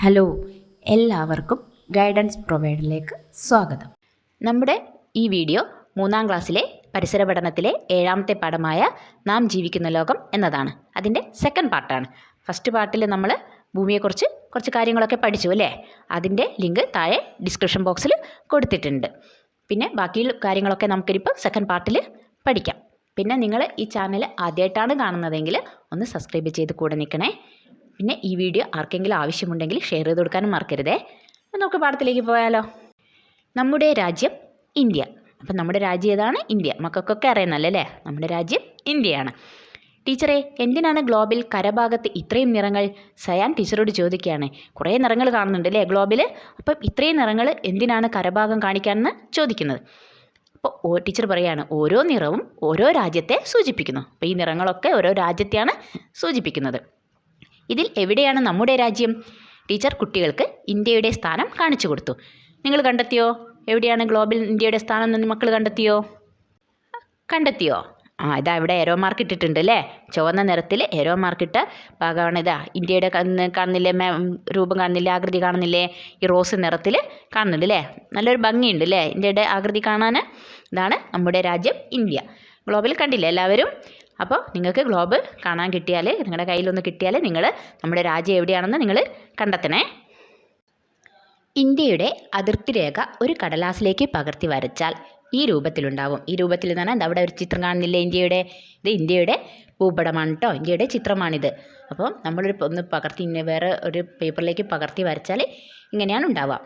Hello, എല്ലാവർക്കും guidance പ്രൊവൈഡറിലേക്ക് സ്വാഗതം. നമ്മുടെ ഈ വീഡിയോ 3ാം ക്ലാസ്സിലെ പരിസര പഠനത്തിലെ 7ാമത്തെ പാഠമായ നാം ജീവിക്കുന്ന ലോകം എന്നതാണ്. അതിൻ്റെ സെക്കൻഡ് പാർട്ടാണ്. ഫസ്റ്റ് പാർട്ടിൽ നമ്മൾ ഭൂമിയെക്കുറിച്ച് കുറച്ച് കാര്യങ്ങളൊക്കെ പഠിച്ചു അല്ലേ? അതിൻ്റെ ലിങ്ക് താഴെ ഡിസ്ക്രിപ്ഷൻ ബോക്സിൽ കൊടുത്തിട്ടുണ്ട്. പിന്നെ ബാക്കിയുള്ള കാര്യങ്ങളൊക്കെ നമുക്കിപ്പോൾ സെക്കൻഡ് പാർട്ടിൽ പഠിക്കാം. പിന്നെ നിങ്ങൾ ഈ ചാനൽ ആദ്യമായിട്ടാണ് കാണുന്നതെങ്കിൽ ഒന്ന് സബ്സ്ക്രൈബ് ചെയ്ത് കൂടെ നിൽക്കണേ. പിന്നെ ഈ വീഡിയോ ആർക്കെങ്കിലും ആവശ്യമുണ്ടെങ്കിൽ ഷെയർ ചെയ്ത് കൊടുക്കാനും മറക്കരുതേ. അപ്പോൾ നമുക്ക് പാഠത്തിലേക്ക് പോയാലോ. നമ്മുടെ രാജ്യം ഇന്ത്യ. അപ്പം നമ്മുടെ രാജ്യം ഏതാണ്? ഇന്ത്യ. മക്കൾക്കൊക്കെ അറിയുന്നല്ലേ? നമ്മുടെ രാജ്യം ഇന്ത്യയാണ്. ടീച്ചറെ, എന്തിനാണ് ഗ്ലോബിൽ കരഭാഗത്ത് ഇത്രയും നിറങ്ങൾ? സയാൻ ടീച്ചറോട് ചോദിക്കുകയാണ്. കുറേ നിറങ്ങൾ കാണുന്നുണ്ട് അല്ലേ ഗ്ലോബിൽ? അപ്പം ഇത്രയും നിറങ്ങൾ എന്തിനാണ് കരഭാഗം കാണിക്കാമെന്ന് ചോദിക്കുന്നത്. അപ്പോൾ ടീച്ചർ പറയുകയാണ്, ഓരോ നിറവും ഓരോ രാജ്യത്തെ സൂചിപ്പിക്കുന്നു. അപ്പോൾ ഈ നിറങ്ങളൊക്കെ ഓരോ രാജ്യത്തെയാണ് സൂചിപ്പിക്കുന്നത്. ഇതിൽ എവിടെയാണ് നമ്മുടെ രാജ്യം? ടീച്ചർ കുട്ടികൾക്ക് ഇന്ത്യയുടെ സ്ഥാനം കാണിച്ചു കൊടുത്തു. നിങ്ങൾ കണ്ടെത്തിയോ? എവിടെയാണ് ഗ്ലോബിൽ ഇന്ത്യയുടെ സ്ഥാനം എന്ന് മക്കൾ കണ്ടെത്തിയോ? ഇതാ ഇവിടെ ഏരോ മാർക്ക് ഇട്ടിട്ടുണ്ട് അല്ലേ? ചുവന്ന നിറത്തിൽ ഏരോ മാർക്കിട്ട ഭാഗമാണ് ഇതാ. ഇന്ത്യയുടെ കാണുന്നില്ലേ? രൂപം കാണുന്നില്ലേ? ആകൃതി കാണുന്നില്ലേ? ഈ റോസ് നിറത്തിൽ കാണുന്നുണ്ട് അല്ലേ? നല്ലൊരു ഭംഗിയുണ്ട് അല്ലേ ഇന്ത്യയുടെ ആകൃതി കാണാൻ? ഇതാണ് നമ്മുടെ രാജ്യം ഇന്ത്യ. ഗ്ലോബിൽ കണ്ടില്ലേ എല്ലാവരും? അപ്പോൾ നിങ്ങൾക്ക് ഗ്ലോബ് കാണാൻ കിട്ടിയാൽ, നിങ്ങളുടെ കയ്യിലൊന്ന് കിട്ടിയാൽ നിങ്ങൾ നമ്മുടെ രാജ്യം എവിടെയാണെന്ന് നിങ്ങൾ കണ്ടെത്തണേ. ഇന്ത്യയുടെ അതിർത്തി രേഖ ഒരു കടലാസിലേക്ക് പകർത്തി വരച്ചാൽ ഈ രൂപത്തിലുണ്ടാവും. ഈ രൂപത്തിൽ എന്ന് പറഞ്ഞാൽ അവിടെ ഒരു ചിത്രം കാണുന്നില്ലേ ഇന്ത്യയുടെ? ഇത് ഇന്ത്യയുടെ ഭൂപടമാണ് കേട്ടോ. ഇന്ത്യയുടെ ചിത്രമാണിത്. അപ്പോൾ ഒന്ന് പകർത്തി വേറെ ഒരു പേപ്പറിലേക്ക് പകർത്തി വരച്ചാൽ ഇങ്ങനെയാണ് ഉണ്ടാവുക.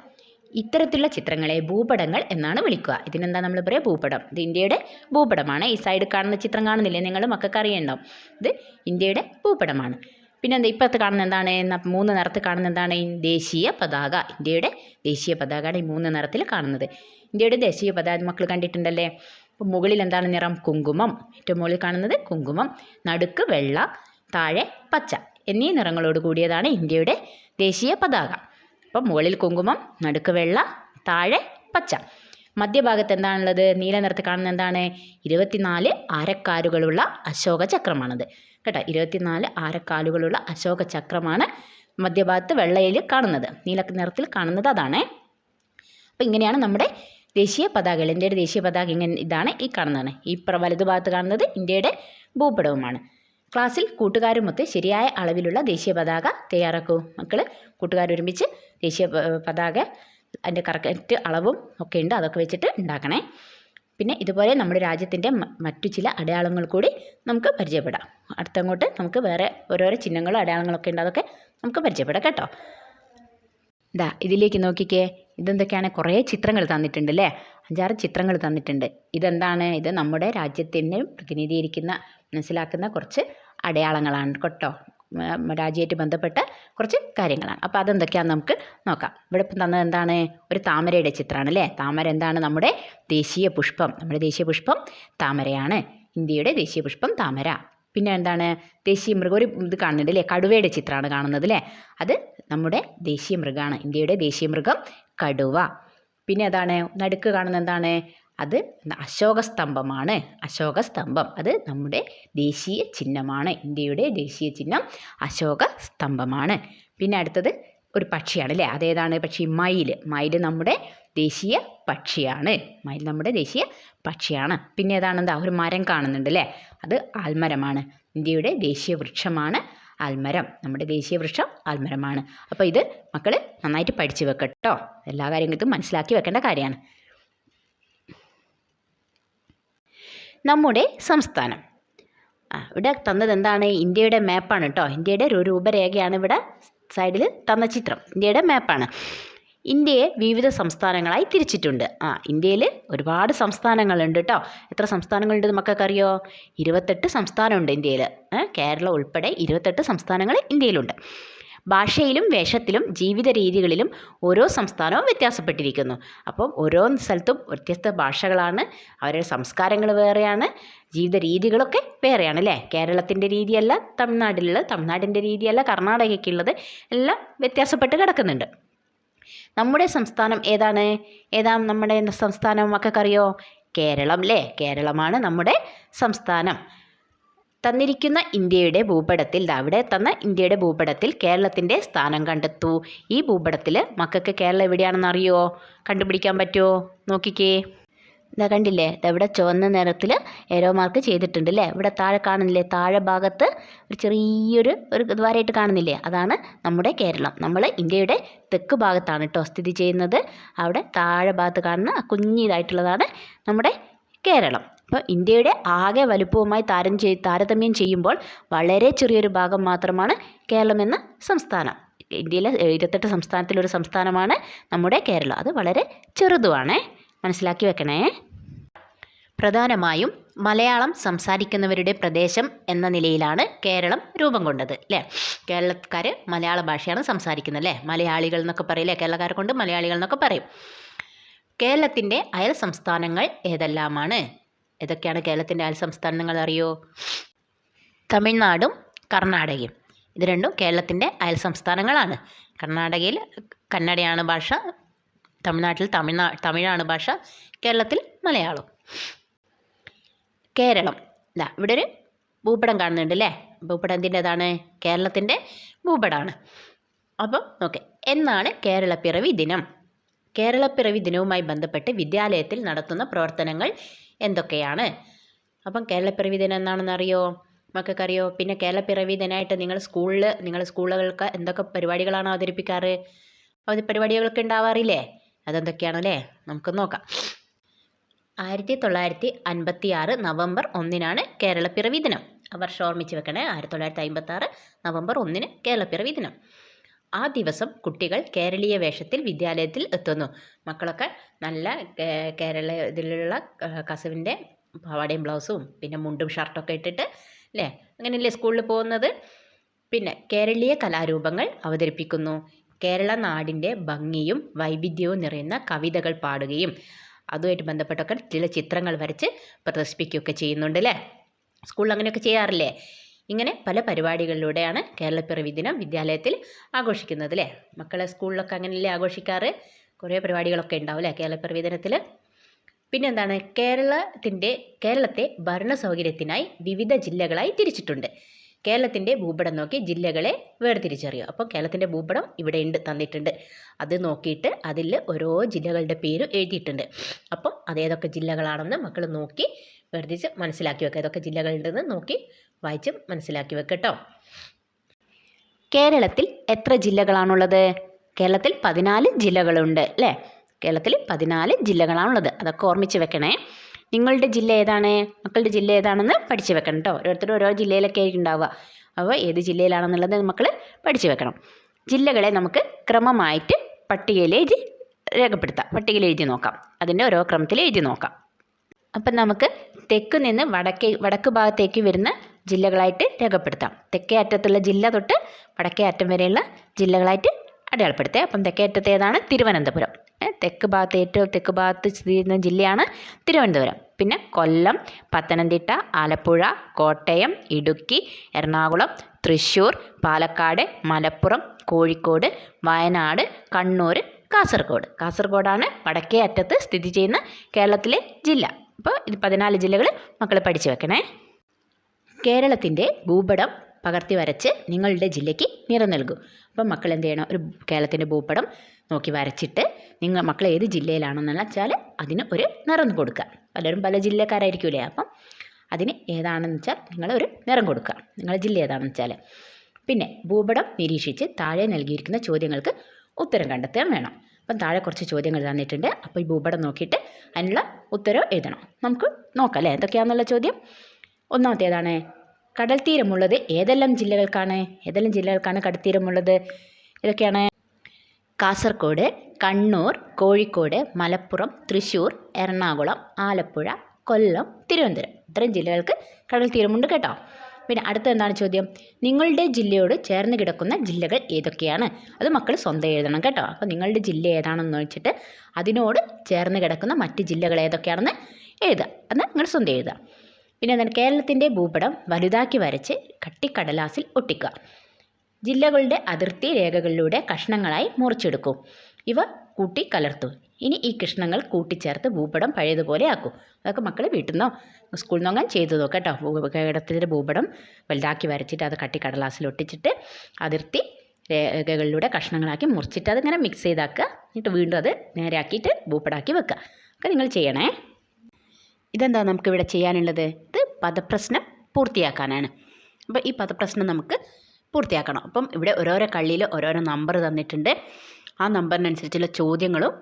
ഇത്തരത്തിലുള്ള ചിത്രങ്ങളെ ഭൂപടങ്ങൾ എന്നാണ് വിളിക്കുക. ഇതിനെന്താ നമ്മൾ പറയുക? ഭൂപടം. ഇത് ഇന്ത്യയുടെ ഭൂപടമാണ്. ഈ സൈഡ് കാണുന്ന ചിത്രം കാണുന്നില്ലേ? നിങ്ങൾ മക്കൾക്ക് അറിയണ്ടാവും. ഇത് ഇന്ത്യയുടെ ഭൂപടമാണ്. പിന്നെ എന്താ ഇപ്പോഴത്തെ കാണുന്ന എന്താണ്? 3 നിറത്തിൽ കാണുന്ന എന്താണ്? ദേശീയ പതാക. ഇന്ത്യയുടെ ദേശീയ പതാകയാണ് ഈ 3 നിറത്തിൽ കാണുന്നത്. ഇന്ത്യയുടെ ദേശീയ പതാക മക്കൾ കണ്ടിട്ടുണ്ടല്ലേ? അപ്പോൾ മുകളിൽ എന്താണ് നിറം? കുങ്കുമം. ഏറ്റവും മുകളിൽ കാണുന്നത് കുങ്കുമം, നടുക്ക് വെള്ള, താഴെ പച്ച എന്നീ നിറങ്ങളോട് കൂടിയതാണ് ഇന്ത്യയുടെ ദേശീയ പതാക. അപ്പം മുകളിൽ കുങ്കുമം, നടുക്ക് വെള്ള, താഴെ പച്ച. മധ്യഭാഗത്ത് എന്താണുള്ളത്? നീല നിറത്തിൽ കാണുന്ന എന്താണ്? 24 ആരക്കാലുകളുള്ള അശോക ചക്രമാണത് കേട്ടോ. 24 ആരക്കാലുകളുള്ള അശോക ചക്രമാണ് മധ്യഭാഗത്ത് വെള്ളയിൽ കാണുന്നത്. നീല നിറത്തിൽ കാണുന്നത് അതാണ്. അപ്പം ഇങ്ങനെയാണ് നമ്മുടെ ദേശീയ പതാകകൾ. ഇന്ത്യയുടെ ദേശീയ പതാക ഇതാണ് ഈ കാണുന്നതാണ്. ഈ വലതുഭാഗത്ത് കാണുന്നത് ഇന്ത്യയുടെ ഭൂപടവുമാണ്. ക്ലാസ്സിൽ കൂട്ടുകാരുമൊത്ത് ശരിയായ അളവിലുള്ള ദേശീയ പതാക തയ്യാറാക്കൂ. മക്കൾ കൂട്ടുകാരൊരുമിച്ച് ദേശീയ പതാക അതിൻ്റെ കറക്റ്റ് അളവും ഒക്കെ ഉണ്ട്, അതൊക്കെ വെച്ചിട്ട് ഉണ്ടാക്കണേ. പിന്നെ ഇതുപോലെ നമ്മുടെ രാജ്യത്തിൻ്റെ മറ്റു ചില അടയാളങ്ങൾ കൂടി നമുക്ക് പരിചയപ്പെടാം. അടുത്തങ്ങോട്ട് നമുക്ക് വേറെ ഓരോരോ ചിഹ്നങ്ങളും അടയാളങ്ങളൊക്കെ ഉണ്ട്, അതൊക്കെ നമുക്ക് പരിചയപ്പെടാം കേട്ടോ. ഇതിലേക്ക് നോക്കിക്കേ. ഇതെന്തൊക്കെയാണ്? കുറേ ചിത്രങ്ങൾ തന്നിട്ടുണ്ട് അല്ലേ? 5-6 ചിത്രങ്ങൾ തന്നിട്ടുണ്ട്. ഇതെന്താണ്? ഇത് നമ്മുടെ രാജ്യത്തിനെ പ്രതിനിധീകരിക്കുന്ന, മനസ്സിലാക്കുന്ന കുറച്ച് അടയാളങ്ങളാണ് കേട്ടോ. രാജ്യമായിട്ട് ബന്ധപ്പെട്ട കുറച്ച് കാര്യങ്ങളാണ്. അപ്പോൾ അതെന്തൊക്കെയാണെന്ന് നമുക്ക് നോക്കാം. ഇവിടെ ഇപ്പം തന്നത് എന്താണ്? ഒരു താമരയുടെ ചിത്രമാണ് അല്ലേ? താമര എന്താണ്? നമ്മുടെ ദേശീയ പുഷ്പം. നമ്മുടെ ദേശീയ പുഷ്പം താമരയാണ്. ഇന്ത്യയുടെ ദേശീയ പുഷ്പം താമര. പിന്നെ എന്താണ്? ദേശീയ മൃഗം. ഒരു ഇത് കാണുന്നുണ്ട് അല്ലേ? കടുവയുടെ ചിത്രമാണ് കാണുന്നത് അല്ലേ? അത് നമ്മുടെ ദേശീയ മൃഗമാണ്. ഇന്ത്യയുടെ ദേശീയ മൃഗം കടുവ. പിന്നെ അതാണ് നടുക്ക് കാണുന്നത് എന്താണ്? അത് അശോകസ്തംഭമാണ്. അശോകസ്തംഭം അത് നമ്മുടെ ദേശീയ ചിഹ്നമാണ്. ഇന്ത്യയുടെ ദേശീയ ചിഹ്നം അശോകസ്തംഭമാണ്. പിന്നെ അടുത്തത് ഒരു പക്ഷിയാണ് അല്ലേ? അതേതാണ് പക്ഷി? മയിൽ. മയിൽ നമ്മുടെ ദേശീയ പക്ഷിയാണ്. മയിൽ നമ്മുടെ ദേശീയ പക്ഷിയാണ്. പിന്നെ ഏതാണ്? ഒരു മരം കാണുന്നുണ്ട് അല്ലേ? അത് ആൽമരമാണ്. ഇന്ത്യയുടെ ദേശീയ വൃക്ഷമാണ് ആൽമരം. നമ്മുടെ ദേശീയ വൃക്ഷം ആൽമരമാണ്. അപ്പോൾ ഇത് മക്കൾ നന്നായിട്ട് പഠിച്ചു വെക്കട്ടോ. എല്ലാ കാര്യങ്ങളും മനസ്സിലാക്കി വെക്കേണ്ട കാര്യമാണ്. നമ്മുടെ സംസ്ഥാനം. ഇവിടെ തന്നത് എന്താണ്? ഇന്ത്യയുടെ മാപ്പാണ് കേട്ടോ. ഇന്ത്യയുടെ ഒരു രൂപരേഖയാണ് ഇവിടെ സൈഡിൽ തന്ന ചിത്രം. ഇന്ത്യയുടെ മാപ്പാണ്. ഇന്ത്യയെ വിവിധ സംസ്ഥാനങ്ങളായി തിരിച്ചിട്ടുണ്ട്. ഇന്ത്യയിൽ ഒരുപാട് സംസ്ഥാനങ്ങളുണ്ട് കേട്ടോ. എത്ര സംസ്ഥാനങ്ങളുണ്ട് നമുക്കറിയോ? 28 സംസ്ഥാനമുണ്ട് ഇന്ത്യയിൽ. കേരളം ഉൾപ്പെടെ 28 സംസ്ഥാനങ്ങൾ ഇന്ത്യയിലുണ്ട്. ഭാഷയിലും വേഷത്തിലും ജീവിത രീതികളിലും ഓരോ സംസ്ഥാനവും വ്യത്യാസപ്പെട്ടിരിക്കുന്നു. അപ്പം ഓരോ സ്ഥലത്തും വ്യത്യസ്ത ഭാഷകളാണ്, അവരുടെ സംസ്കാരങ്ങൾ വേറെയാണ്, ജീവിത രീതികളൊക്കെ വേറെയാണ് അല്ലേ? കേരളത്തിൻ്റെ രീതിയല്ല തമിഴ്നാടിൻ്റെ രീതിയല്ല കർണാടകയ്ക്കുള്ളത്, എല്ലാം വ്യത്യാസപ്പെട്ട് കിടക്കുന്നുണ്ട്. നമ്മുടെ സംസ്ഥാനം ഏതാണ്? നമ്മുടെ സംസ്ഥാനം മക്കൾക്കറിയോ? കേരളം അല്ലേ? കേരളമാണ് നമ്മുടെ സംസ്ഥാനം. തന്നിരിക്കുന്ന ഇന്ത്യയുടെ ഭൂപടത്തിൽ അവിടെ തന്ന ഇന്ത്യയുടെ ഭൂപടത്തിൽ കേരളത്തിൻ്റെ സ്ഥാനം കണ്ടെത്തൂ. ഈ ഭൂപടത്തിൽ മക്കൾക്ക് കേരളം എവിടെയാണെന്ന് അറിയുമോ? കണ്ടുപിടിക്കാൻ പറ്റുമോ? നോക്കിക്കേ. ഇതാ കണ്ടില്ലേ, ഇതവിടെ ചുവന്ന നിറത്തിൽ ഏരോ മാർക്ക് ചെയ്തിട്ടുണ്ട് അല്ലേ. ഇവിടെ താഴെ കാണുന്നില്ലേ, താഴെ ഭാഗത്ത് ഒരു ചെറിയൊരു ദ്വാരമായിട്ട് കാണുന്നില്ലേ, അതാണ് നമ്മുടെ കേരളം. നമ്മൾ ഇന്ത്യയുടെ തെക്ക് ഭാഗത്താണ് കേട്ടോ സ്ഥിതി ചെയ്യുന്നത്. അവിടെ താഴെ ഭാഗത്ത് കാണുന്ന കുഞ്ഞിതായിട്ടുള്ളതാണ് നമ്മുടെ കേരളം. അപ്പോൾ ഇന്ത്യയുടെ ആകെ വലുപ്പവുമായി താരതമ്യം ചെയ്യുമ്പോൾ വളരെ ചെറിയൊരു ഭാഗം മാത്രമാണ് കേരളം എന്ന സംസ്ഥാനം. ഇന്ത്യയിലെ 28 സംസ്ഥാനത്തിലൊരു സംസ്ഥാനമാണ് നമ്മുടെ കേരളം. അത് വളരെ ചെറുതുമാണ്, മനസ്സിലാക്കി വെക്കണേ. പ്രധാനമായും മലയാളം സംസാരിക്കുന്നവരുടെ പ്രദേശം എന്ന നിലയിലാണ് കേരളം രൂപം കൊണ്ടത് അല്ലേ. കേരളക്കാർ മലയാള ഭാഷയാണ് സംസാരിക്കുന്നത് അല്ലേ. മലയാളികൾ എന്നൊക്കെ പറയില്ലേ, കേരളക്കാരെ കൊണ്ട് മലയാളികൾ എന്നൊക്കെ പറയും. കേരളത്തിൻ്റെ അയൽ സംസ്ഥാനങ്ങൾ ഏതെല്ലാമാണ്? ഏതൊക്കെയാണ് കേരളത്തിൻ്റെ അയൽ സംസ്ഥാനങ്ങൾ അറിയോ? തമിഴ്നാടും കർണാടകയും. ഇത് രണ്ടും കേരളത്തിൻ്റെ അയൽ സംസ്ഥാനങ്ങളാണ്. കർണാടകയിൽ കന്നഡയാണ് ഭാഷ, തമിഴ്നാട്ടിൽ തമിഴാണ് ഭാഷ, കേരളത്തിൽ മലയാളം. കേരളം ഇതാ ഇവിടെ ഒരു ഭൂപടം കാണുന്നുണ്ട് അല്ലേ. ഭൂപടം എന്തിൻ്റെതാണ്? കേരളത്തിൻ്റെ ഭൂപടമാണ്. അപ്പം ഓക്കെ, എന്നാണ് കേരളപ്പിറവി ദിനം? കേരളപ്പിറവി ദിനവുമായി ബന്ധപ്പെട്ട് വിദ്യാലയത്തിൽ നടത്തുന്ന പ്രവർത്തനങ്ങൾ എന്തൊക്കെയാണ്? അപ്പം കേരളപ്പിറവി ദിനം എന്നാണെന്ന് അറിയോ? മക്കൾക്കറിയോ? പിന്നെ കേരളപ്പിറവി ദിനമായിട്ട് നിങ്ങളുടെ സ്കൂളുകൾക്ക് എന്തൊക്കെ പരിപാടികളാണ് അവതരിപ്പിക്കാറ്? പരിപാടികളൊക്കെ ഉണ്ടാവാറില്ലേ? അതെന്തൊക്കെയാണല്ലേ, നമുക്ക് നോക്കാം. 1956 നവംബർ 1 കേരളപ്പിറവി ദിനം. ആ വർഷം ഓർമ്മിച്ച് വെക്കണേ, 1956 നവംബർ 1 കേരളപ്പിറവി ദിനം. ആ ദിവസം കുട്ടികൾ കേരളീയ വേഷത്തിൽ വിദ്യാലയത്തിൽ എത്തുന്നു. മക്കളൊക്കെ നല്ല കേരള ഇതിലുള്ള കസവിൻ്റെ പാവാടയും ബ്ലൗസും പിന്നെ മുണ്ടും ഷർട്ടൊക്കെ ഇട്ടിട്ട് അല്ലേ, അങ്ങനെയല്ലേ സ്കൂളിൽ പോകുന്നത്. പിന്നെ കേരളീയ കലാരൂപങ്ങൾ അവതരിപ്പിക്കുന്നു. കേരള നാടിൻ്റെ ഭംഗിയും വൈവിധ്യവും നിറയുന്ന കവിതകൾ പാടുകയും അതുമായിട്ട് ബന്ധപ്പെട്ടൊക്കെ ചില ചിത്രങ്ങൾ വരച്ച് പ്രദർശിപ്പിക്കുകയൊക്കെ ചെയ്യുന്നുണ്ട് അല്ലേ. സ്കൂളിൽ അങ്ങനെയൊക്കെ ചെയ്യാറില്ലേ. ഇങ്ങനെ പല പരിപാടികളിലൂടെയാണ് കേരളപ്പിറവി ദിനം വിദ്യാലയത്തിൽ ആഘോഷിക്കുന്നത് അല്ലേ. മക്കളെ സ്കൂളിലൊക്കെ അങ്ങനെയല്ലേ ആഘോഷിക്കാറ്. കുറേ പരിപാടികളൊക്കെ ഉണ്ടാവും അല്ലേ കേരളപ്പിറവി ദിനത്തിൽ. പിന്നെന്താണ്, കേരളത്തെ ഭരണ സൗകര്യത്തിനായി വിവിധ ജില്ലകളായി തിരിച്ചിട്ടുണ്ട്. കേരളത്തിൻ്റെ ഭൂപടം നോക്കി ജില്ലകളെ വേർതിരിച്ചറിയും. അപ്പോൾ കേരളത്തിൻ്റെ ഭൂപടം ഇവിടെ തന്നിട്ടുണ്ട്. അത് നോക്കിയിട്ട് അതിൽ ഓരോ ജില്ലകളുടെ പേര് എഴുതിയിട്ടുണ്ട്. അപ്പം അതേതൊക്കെ ജില്ലകളാണെന്ന് മക്കൾ നോക്കി വേർതിരിച്ച് മനസ്സിലാക്കി വെക്കുക. ഏതൊക്കെ ജില്ലകളുണ്ടെന്ന് നോക്കി വായിച്ച് മനസ്സിലാക്കി വെക്കട്ടോ. കേരളത്തിൽ എത്ര ജില്ലകളാണുള്ളത്? കേരളത്തിൽ 14 ജില്ലകളുണ്ട് അല്ലേ. കേരളത്തിൽ 14 ജില്ലകളാണുള്ളത്. അതൊക്കെ ഓർമ്മിച്ച് വെക്കണേ. നിങ്ങളുടെ ജില്ല ഏതാണ്? മക്കളുടെ ജില്ല ഏതാണെന്ന് പഠിച്ച് വെക്കണം കേട്ടോ. ഓരോരുത്തരും ഓരോ ജില്ലയിലൊക്കെ ആയിരിക്കും ഉണ്ടാവുക. അപ്പോൾ ഏത് ജില്ലയിലാണെന്നുള്ളത് മക്കൾ പഠിച്ച് വെക്കണം. ജില്ലകളെ നമുക്ക് ക്രമമായിട്ട് പട്ടികയിൽ രേഖപ്പെടുത്താം. പട്ടികയിൽ എഴുതി നോക്കാം. അതിൻ്റെ ഓരോ ക്രമത്തിൽ എഴുതി നോക്കാം. അപ്പം നമുക്ക് തെക്ക് നിന്ന് വടക്ക് ഭാഗത്തേക്ക് വരുന്ന ജില്ലകളായിട്ട് രേഖപ്പെടുത്താം. തെക്കേ അറ്റത്തുള്ള ജില്ല തൊട്ട് വടക്കേ അറ്റം വരെയുള്ള ജില്ലകളായിട്ട് അടയാളപ്പെടുത്തുക. അപ്പം തെക്കേ അറ്റത്ത് ഏതാണ്? തിരുവനന്തപുരം. ഏറ്റവും തെക്ക് ഭാഗത്ത് സ്ഥിതി ചെയ്യുന്ന ജില്ലയാണ് തിരുവനന്തപുരം. പിന്നെ കൊല്ലം, പത്തനംതിട്ട, ആലപ്പുഴ, കോട്ടയം, ഇടുക്കി, എറണാകുളം, തൃശ്ശൂർ, പാലക്കാട്, മലപ്പുറം, കോഴിക്കോട്, വയനാട്, കണ്ണൂർ, കാസർഗോഡാണ് വടക്കേ അറ്റത്ത് സ്ഥിതി ചെയ്യുന്ന കേരളത്തിലെ ജില്ല. അപ്പോൾ ഇത് 14 ജില്ലകൾ മക്കൾ പഠിച്ചു വെക്കണേ. കേരളത്തിൻ്റെ ഭൂപടം പകർത്തി വരച്ച് നിങ്ങളുടെ ജില്ലയ്ക്ക് നിറം നൽകൂ. അപ്പം മക്കൾ എന്ത് ചെയ്യണം? ഒരു കേരളത്തിൻ്റെ ഭൂപടം നോക്കി വരച്ചിട്ട് മക്കൾ ഏത് ജില്ലയിലാണെന്ന് വെച്ചാൽ അതിന് ഒരു നിറം കൊടുക്കുക. പലരും പല ജില്ലക്കാരായിരിക്കൂലേ. അപ്പം അതിന് ഏതാണെന്ന് വെച്ചാൽ നിങ്ങൾ ഒരു നിറം കൊടുക്കുക, നിങ്ങളുടെ ജില്ല ഏതാണെന്ന് വെച്ചാൽ. പിന്നെ ഭൂപടം നിരീക്ഷിച്ച് താഴെ നൽകിയിരിക്കുന്ന ചോദ്യങ്ങൾക്ക് ഉത്തരം കണ്ടെത്താൻ വേണം. അപ്പം താഴെ കുറച്ച് ചോദ്യങ്ങൾ തന്നിട്ടുണ്ട്. അപ്പോൾ ഈ ഭൂപടം നോക്കിയിട്ട് അതിനുള്ള ഉത്തരം എഴുതണം. നമുക്ക് നോക്കാം അല്ലേ എന്തൊക്കെയാണെന്നുള്ള ചോദ്യം. ഒന്നാമത്തേതാണ്, കടൽ തീരമുള്ളത് ഏതെല്ലാം ജില്ലകൾക്കാണ് കടൽ തീരമുള്ളത്? ഏതൊക്കെയാണ്? കാസർഗോഡ്, കണ്ണൂർ, കോഴിക്കോട്, മലപ്പുറം, തൃശ്ശൂർ, എറണാകുളം, ആലപ്പുഴ, കൊല്ലം, തിരുവനന്തപുരം. ഇത്രയും ജില്ലകൾക്ക് കടൽ തീരമുണ്ട് കേട്ടോ. പിന്നെ അടുത്ത എന്താണ് ചോദ്യം? നിങ്ങളുടെ ജില്ലയോട് ചേർന്ന് കിടക്കുന്ന ജില്ലകൾ ഏതൊക്കെയാണ്? അത് മക്കൾ സ്വന്തം എഴുതണം കേട്ടോ. അപ്പോൾ നിങ്ങളുടെ ജില്ല ഏതാണെന്ന് വെച്ചിട്ട് അതിനോട് ചേർന്ന് കിടക്കുന്ന മറ്റ് ജില്ലകൾ ഏതൊക്കെയാണെന്ന് എഴുതുക. അത് നിങ്ങൾ സ്വന്തം എഴുതുക. പിന്നെ എന്താണ്? കേരളത്തിൻ്റെ ഭൂപടം വലുതാക്കി വരച്ച് കട്ടിക്കടലാസിൽ ഒട്ടിക്കുക. ജില്ലകളുടെ അതിർത്തി രേഖകളിലൂടെ കഷ്ണങ്ങളായി മുറിച്ചെടുക്കും. ഇവ കൂട്ടി കലർത്തും. ഇനി ഈ കഷ്ണങ്ങൾ കൂട്ടിച്ചേർത്ത് ഭൂപടം പഴയതുപോലെ ആക്കും. അതൊക്കെ മക്കൾ വീട്ടിൽ നിന്നോ സ്കൂളിൽ നിന്നോ അങ്ങനെ ചെയ്ത് നോക്കാം കേട്ടോ. ഭൂപടത്തിൻ്റെ ഭൂപടം വലുതാക്കി വരച്ചിട്ട് അത് കട്ടി കടലാസിൽ ഒട്ടിച്ചിട്ട് അതിർത്തി രേഖകളിലൂടെ കഷ്ണങ്ങളാക്കി മുറിച്ചിട്ട് അതിങ്ങനെ മിക്സ് ചെയ്താക്കുക. എന്നിട്ട് വീണ്ടും അത് നേരെയാക്കിയിട്ട് ഭൂപടമാക്കി വെക്കുക. ഒക്കെ നിങ്ങൾ ചെയ്യണേ. ഇതെന്താ നമുക്കിവിടെ ചെയ്യാനുള്ളത്? ഇത് പദപ്രശ്നം പൂർത്തിയാക്കാനാണ്. അപ്പോൾ ഈ പദപ്രശ്നം നമുക്ക് പൂർത്തിയാക്കണം. അപ്പം ഇവിടെ ഓരോരോ കള്ളിയിൽ ഓരോരോ നമ്പർ തന്നിട്ടുണ്ട്. ആ നമ്പറിനനുസരിച്ചുള്ള ചോദ്യങ്ങളും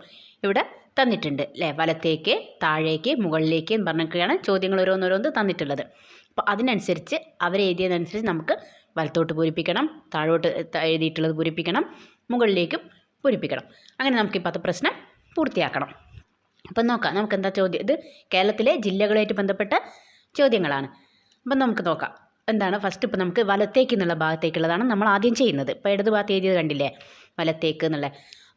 ഇവിടെ തന്നിട്ടുണ്ട് അല്ലേ. വലത്തേക്ക്, താഴേക്ക്, മുകളിലേക്ക് എന്ന് പറഞ്ഞൊക്കെയാണ് ചോദ്യങ്ങൾ ഓരോന്നോരോന്ന് തന്നിട്ടുള്ളത്. അപ്പോൾ അതിനനുസരിച്ച് അവരെഴുതിയതനുസരിച്ച് നമുക്ക് വലത്തോട്ട് പൂരിപ്പിക്കണം, താഴോട്ട് എഴുതിയിട്ടുള്ളത് പൂരിപ്പിക്കണം, മുകളിലേക്കും പൂരിപ്പിക്കണം. അങ്ങനെ നമുക്ക് ഈ പദപ്രശ്നം പൂർത്തിയാക്കണം. അപ്പം നോക്കാം നമുക്ക് എന്താ ചോദ്യം. ഇത് കേരളത്തിലെ ജില്ലകളുമായിട്ട് ബന്ധപ്പെട്ട ചോദ്യങ്ങളാണ്. അപ്പം നമുക്ക് നോക്കാം എന്താണ്. ഫസ്റ്റ് ഇപ്പോൾ നമുക്ക് വലത്തേക്ക് എന്നുള്ള ഭാഗത്തേക്കുള്ളതാണ് നമ്മൾ ആദ്യം ചെയ്യുന്നത്. ഇപ്പോൾ ഇടത് ഭാഗത്ത് എഴുതിയത് കണ്ടില്ലേ, വലത്തേക്ക് എന്നുള്ള.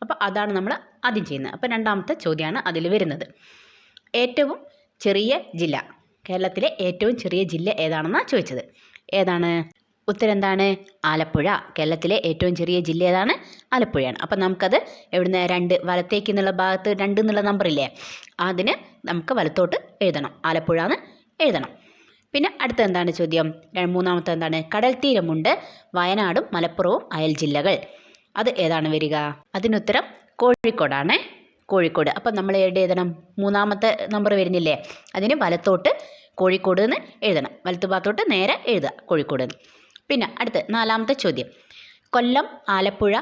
അപ്പോൾ അതാണ് നമ്മൾ ആദ്യം ചെയ്യുന്നത്. അപ്പോൾ രണ്ടാമത്തെ ചോദ്യമാണ് അതിൽ വരുന്നത്. ഏറ്റവും ചെറിയ ജില്ല, കേരളത്തിലെ ഏറ്റവും ചെറിയ ജില്ല ഏതാണെന്നാണ് ചോദിച്ചത്. ഏതാണ്? ഉത്തരം എന്താണ്? ആലപ്പുഴ. കേരളത്തിലെ ഏറ്റവും ചെറിയ ജില്ല ഏതാണ്? ആലപ്പുഴയാണ്. അപ്പം നമുക്കത് എവിടുന്ന് 2 വലത്തേക്ക് എന്നുള്ള ഭാഗത്ത് 2 എന്നുള്ള നമ്പറില്ലേ, അതിന് നമുക്ക് വലത്തോട്ട് എഴുതണം, ആലപ്പുഴ എന്ന് എഴുതണം. പിന്നെ അടുത്ത എന്താണ് ചോദ്യം? മൂന്നാമത്തെ എന്താണ്? കടൽ തീരമുണ്ട് വയനാടും മലപ്പുറവും അയൽ ജില്ലകൾ. അത് ഏതാണ് വരിക? അതിനുത്തരം കോഴിക്കോടാണ്. കോഴിക്കോട്. അപ്പം നമ്മൾ എവിടെ എഴുതണം? മൂന്നാമത്തെ നമ്പർ വരുന്നില്ലേ, അതിന് വലത്തോട്ട് കോഴിക്കോട് എന്ന് എഴുതണം. വലത്ത് ഭാഗത്തോട്ട് നേരെ എഴുതുക കോഴിക്കോട് എന്ന്. പിന്നെ അടുത്ത് നാലാമത്തെ ചോദ്യം. കൊല്ലം ആലപ്പുഴ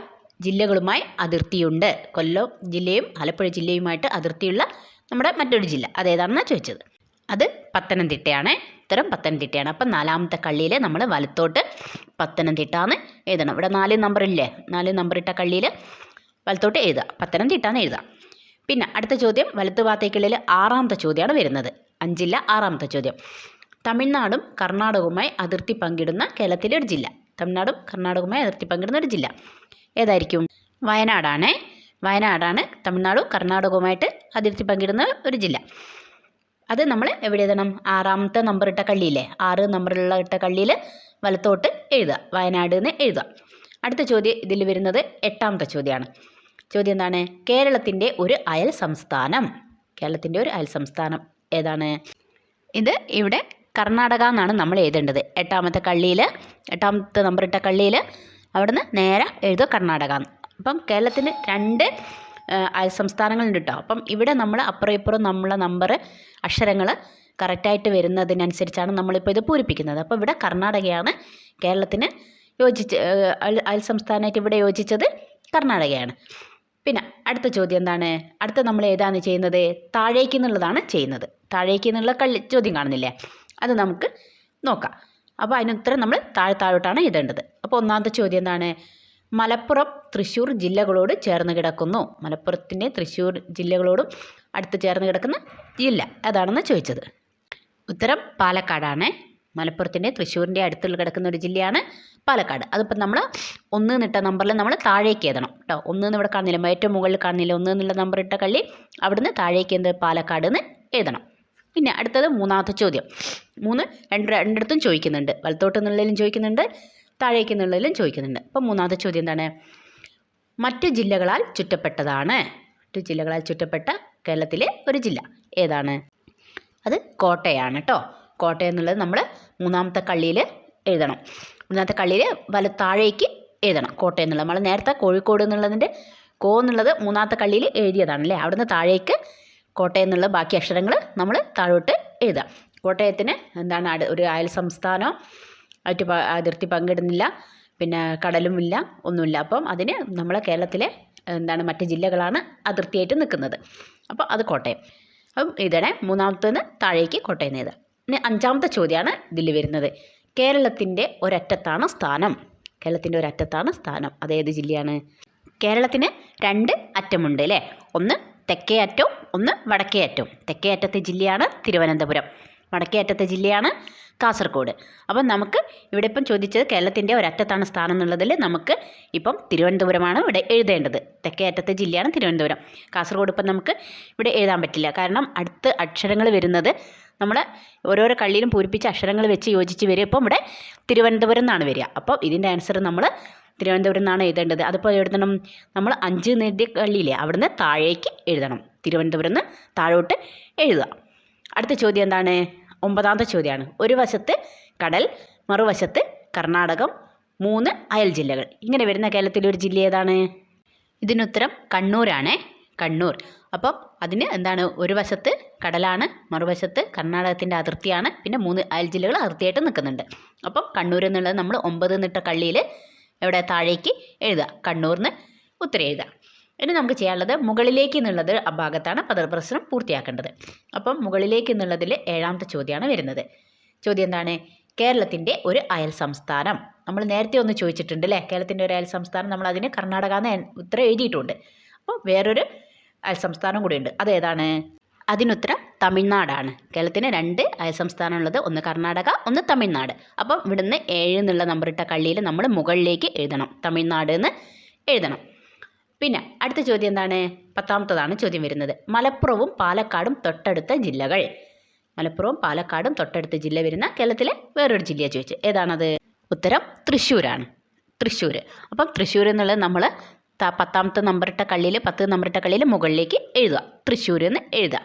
ജില്ലകളുമായി അതിർത്തിയുണ്ട്. കൊല്ലം ജില്ലയും ആലപ്പുഴ ജില്ലയുമായിട്ട് അതിർത്തിയുള്ള നമ്മുടെ മറ്റൊരു ജില്ല അതേതാണെന്നാണ് ചോദിച്ചത്. അത് പത്തനംതിട്ടയാണ്. ഉത്തരം പത്തനംതിട്ടയാണ്. അപ്പം നാലാമത്തെ കള്ളിയിൽ നമ്മൾ വലത്തോട്ട് പത്തനംതിട്ട എന്ന് എഴുതണം. ഇവിടെ 4 നമ്പറില്ലേ, 4 നമ്പർ ഇട്ട കള്ളിയിൽ വലത്തോട്ട് എഴുതുക, പത്തനംതിട്ട എന്ന് എഴുതുക. പിന്നെ അടുത്ത ചോദ്യം വലത്ത് ഭാഗത്തേക്കുള്ളിൽ 6ാമത്തെ ചോദ്യമാണ് വരുന്നത്. 5ല്ല 6ാമത്തെ ചോദ്യം. തമിഴ്നാടും കർണാടകവുമായി അതിർത്തി പങ്കിടുന്ന കേരളത്തിലെ ഒരു ജില്ല. തമിഴ്നാടും കർണാടകവുമായി അതിർത്തി പങ്കിടുന്ന ഒരു ജില്ല ഏതായിരിക്കും? വയനാടാണ്. വയനാടാണ് തമിഴ്നാടും കർണാടകവുമായിട്ട് അതിർത്തി പങ്കിടുന്ന ഒരു ജില്ല. അത് നമ്മൾ എവിടെ എഴുതണം? 6ാമത്തെ നമ്പർ ഇട്ട കള്ളിയില്ലേ, 6 നമ്പറിലുള്ള ഇട്ട കള്ളിയിൽ വലത്തോട്ട് എഴുതുക, വയനാട് എന്ന് എഴുതുക. അടുത്ത ചോദ്യം ഇതിൽ വരുന്നത് 8ാമത്തെ ചോദ്യമാണ്. ചോദ്യം എന്താണ്? കേരളത്തിൻ്റെ ഒരു അയൽ സംസ്ഥാനം. കേരളത്തിൻ്റെ ഒരു അയൽ സംസ്ഥാനം ഏതാണ്? ഇത് ഇവിടെ കർണാടക എന്നാണ് നമ്മൾ എഴുതേണ്ടത്. 8ാമത്തെ കള്ളിയിൽ 8ാമത്തെ നമ്പർ ഇട്ട കള്ളിയിൽ അവിടുന്ന് നേരെ എഴുതുക കർണാടക എന്ന്. അപ്പം കേരളത്തിന് 2 അയൽ സംസ്ഥാനങ്ങളുണ്ട് കേട്ടോ. അപ്പം ഇവിടെ നമ്മൾ അപ്പുറം ഇപ്പുറം നമ്മളെ നമ്പർ അക്ഷരങ്ങൾ കറക്റ്റായിട്ട് വരുന്നതിനനുസരിച്ചാണ് നമ്മളിപ്പോൾ ഇത് പൂരിപ്പിക്കുന്നത്. അപ്പോൾ ഇവിടെ കർണാടകയാണ് കേരളത്തിന് അയൽ സംസ്ഥാനമായിട്ട് ഇവിടെ യോജിച്ചത് കർണാടകയാണ്. പിന്നെ അടുത്ത ചോദ്യം എന്താണ്? അടുത്ത നമ്മൾ ഏതാണ് ചെയ്യുന്നത്? താഴേക്ക് എന്നുള്ളതാണ് ചെയ്യുന്നത്. താഴേക്ക് എന്നുള്ള ചോദ്യം കാണുന്നില്ലേ, അത് നമുക്ക് നോക്കാം. അപ്പോൾ അതിനുത്തരം നമ്മൾ താഴോട്ടാണ് എഴുതേണ്ടത്. അപ്പോൾ ഒന്നാമത്തെ ചോദ്യം എന്താണ്? മലപ്പുറം തൃശ്ശൂർ ജില്ലകളോട് ചേർന്ന് കിടക്കുന്നു. മലപ്പുറത്തിൻ്റെ തൃശ്ശൂർ ജില്ലകളോടും അടുത്ത് ചേർന്ന് കിടക്കുന്ന ജില്ല ഏതാണെന്ന് ചോദിച്ചത്. ഉത്തരം പാലക്കാടാണ്. മലപ്പുറത്തിൻ്റെ തൃശ്ശൂരിൻ്റെ അടുത്തുള്ള കിടക്കുന്ന ഒരു ജില്ലയാണ് പാലക്കാട്. അതിപ്പോൾ നമ്മൾ 1 എന്നിട്ട നമ്പറിൽ നമ്മൾ താഴേക്ക് എഴുതണം കേട്ടോ. 1 എന്ന് ഇവിടെ കാണുന്നില്ല, ഏറ്റവും മുകളിൽ കാണുന്നില്ല, 1 എന്നുള്ള നമ്പർ ഇട്ട കള്ളി അവിടുന്ന് താഴേക്ക് എന്ത് പാലക്കാട് എന്ന് എഴുതണം. പിന്നെ അടുത്തത് 3ാമത്തെ ചോദ്യം. 3 രണ്ടിടത്തും ചോദിക്കുന്നുണ്ട്, വലത്തോട്ട് എന്നുള്ളതിലും ചോദിക്കുന്നുണ്ട്, താഴേക്ക് എന്നുള്ളതിലും ചോദിക്കുന്നുണ്ട്. അപ്പം 3ാമത്തെ ചോദ്യം എന്താണ്? മറ്റു ജില്ലകളാൽ ചുറ്റപ്പെട്ടതാണ്. മറ്റു ജില്ലകളാൽ ചുറ്റപ്പെട്ട കേരളത്തിലെ ഒരു ജില്ല ഏതാണ്? അത് കോട്ടയാണ് കേട്ടോ. കോട്ടയം എന്നുള്ളത് നമ്മൾ 3ാമത്തെ കള്ളിയിൽ എഴുതണം. 3ാമത്തെ കള്ളിയിൽ താഴേക്ക് എഴുതണം കോട്ടയം എന്നുള്ളത്. നമ്മൾ നേരത്തെ കോഴിക്കോട് എന്നുള്ളതിൻ്റെ എന്നുള്ളത് 3ാമത്തെ കള്ളിയിൽ എഴുതിയതാണല്ലേ, അവിടുന്ന് താഴേക്ക് കോട്ടയം എന്നുള്ള ബാക്കി അക്ഷരങ്ങൾ നമ്മൾ താഴോട്ട് എഴുതുക. കോട്ടയത്തിന് എന്താണ് ഒരു അയൽ സംസ്ഥാനം ആയിട്ട് അതിർത്തി പങ്കിടുന്നില്ല, പിന്നെ കടലുമില്ല, ഒന്നുമില്ല. അപ്പം അതിന് നമ്മളെ കേരളത്തിലെ എന്താണ് മറ്റ് ജില്ലകളാണ് അതിർത്തിയായിട്ട് നിൽക്കുന്നത്. അപ്പോൾ അത് കോട്ടയം. അപ്പം ഇതേ 3ാമത്തേന്ന് താഴേക്ക് കോട്ടയം എഴുതുക. ഇനി 5ാമത്തെ ചോദ്യമാണ് ഇതിൽ വരുന്നത്. കേരളത്തിൻ്റെ ഒരറ്റത്താണ് സ്ഥാനം. കേരളത്തിൻ്റെ ഒരറ്റത്താണ് സ്ഥാനം. അതേത് ജില്ലയാണ്? കേരളത്തിന് 2 അറ്റമുണ്ട് അല്ലേ, ഒന്ന് തെക്കേ അറ്റവും ഒന്ന് വടക്കേ അറ്റവും. തെക്കേ അറ്റത്തെ ജില്ലയാണ് തിരുവനന്തപുരം, വടക്കേ അറ്റത്തെ ജില്ലയാണ് കാസർഗോഡ്. അപ്പം നമുക്ക് ഇവിടെ ഇപ്പം ചോദിച്ചത് കേരളത്തിൻ്റെ ഒരറ്റത്താണ് സ്ഥാനം എന്നുള്ളതിൽ നമുക്ക് ഇപ്പം തിരുവനന്തപുരമാണ് ഇവിടെ എഴുതേണ്ടത്. തെക്കേ അറ്റത്തെ ജില്ലയാണ് തിരുവനന്തപുരം. കാസർഗോഡ് ഇപ്പം നമുക്ക് ഇവിടെ എഴുതാൻ പറ്റില്ല, കാരണം അടുത്ത അക്ഷരങ്ങൾ വരുന്നത് നമ്മൾ ഓരോരോ കള്ളിയിലും പൂരിപ്പിച്ച അക്ഷരങ്ങൾ വെച്ച് യോജിച്ച് വരും. ഇപ്പം ഇവിടെ തിരുവനന്തപുരം എന്നാണ് വരിക. അപ്പം ഇതിൻ്റെ ആൻസർ നമ്മൾ തിരുവനന്തപുരം എന്നാണ് എഴുതേണ്ടത്. അതിപ്പോൾ എഴുതണം, നമ്മൾ 5 നീട്ടിയ കള്ളിയില്ലേ അവിടുന്ന് താഴേക്ക് എഴുതണം. തിരുവനന്തപുരം നിന്ന് താഴോട്ട് എഴുതുക. അടുത്ത ചോദ്യം എന്താണ്? 9ാമത്തെ ചോദ്യമാണ്. ഒരു വശത്ത് കടൽ, മറുവശത്ത് കർണാടകം, 3 അയൽ ജില്ലകൾ. ഇങ്ങനെ വരുന്ന കേരളത്തിലെ ഒരു ജില്ല ഏതാണ്? ഇതിനുത്തരം കണ്ണൂരാണ്. കണ്ണൂർ. അപ്പം അതിന് എന്താണ്? ഒരു വശത്ത് കടലാണ്, മറുവശത്ത് കർണാടകത്തിൻ്റെ അതിർത്തിയാണ്, പിന്നെ 3 അയൽ ജില്ലകൾ അതിർത്തിയായിട്ട് നിൽക്കുന്നുണ്ട്. അപ്പം കണ്ണൂർ എന്നുള്ളത് നമ്മൾ 9 നിട്ട കള്ളിയിൽ എവിടെ താഴേക്ക് എഴുതുക. കണ്ണൂരിന് ഉത്തരം എഴുതുക. ഇനി നമുക്ക് ചെയ്യാനുള്ളത് മുകളിലേക്ക് എന്നുള്ളത് ആ ഭാഗത്താണ് പദപ്രശ്നം പൂർത്തിയാക്കേണ്ടത്. അപ്പം മുകളിലേക്ക് എന്നുള്ളതിൽ 7ാമത്തെ ചോദ്യമാണ് വരുന്നത്. ചോദ്യം എന്താണ്? കേരളത്തിൻ്റെ ഒരു അയൽ സംസ്ഥാനം. നമ്മൾ നേരത്തെ ഒന്ന് ചോദിച്ചിട്ടുണ്ട് അല്ലേ, കേരളത്തിൻ്റെ ഒരു അയൽ സംസ്ഥാനം. നമ്മൾ അതിന് കർണാടക എന്ന് ഉത്തരം എഴുതിയിട്ടുണ്ട്. അപ്പോൾ വേറൊരു അയൽ സംസ്ഥാനം കൂടിയുണ്ട്. അതേതാണ്? അതിനുത്തരം തമിഴ്നാടാണ്. കേരളത്തിന് 2 അയൽ സംസ്ഥാനമുള്ളത്, ഒന്ന് കർണാടക, ഒന്ന് തമിഴ്നാട്. അപ്പം ഇവിടുന്ന് 7 എന്നുള്ള നമ്പറിട്ട കള്ളിയിൽ നമ്മൾ മുകളിലേക്ക് എഴുതണം, തമിഴ്നാട് എന്ന് എഴുതണം. പിന്നെ അടുത്ത ചോദ്യം എന്താണ്? 10ാമത്തതാണ് ചോദ്യം വരുന്നത്. മലപ്പുറവും പാലക്കാടും തൊട്ടടുത്ത ജില്ലകൾ. മലപ്പുറവും പാലക്കാടും തൊട്ടടുത്ത ജില്ല വരുന്ന കേരളത്തിലെ വേറൊരു ജില്ലയാണ് ചോദിച്ചത്. ഏതാണത്? ഉത്തരം തൃശ്ശൂരാണ്. തൃശ്ശൂർ. അപ്പം തൃശ്ശൂർ എന്നുള്ളത് നമ്മൾ 10ാമത്തെ നമ്പറിട്ട കള്ളിയിൽ 10 നമ്പറിട്ട കള്ളിയിൽ മുകളിലേക്ക് എഴുതുക, തൃശ്ശൂർ എന്ന് എഴുതുക.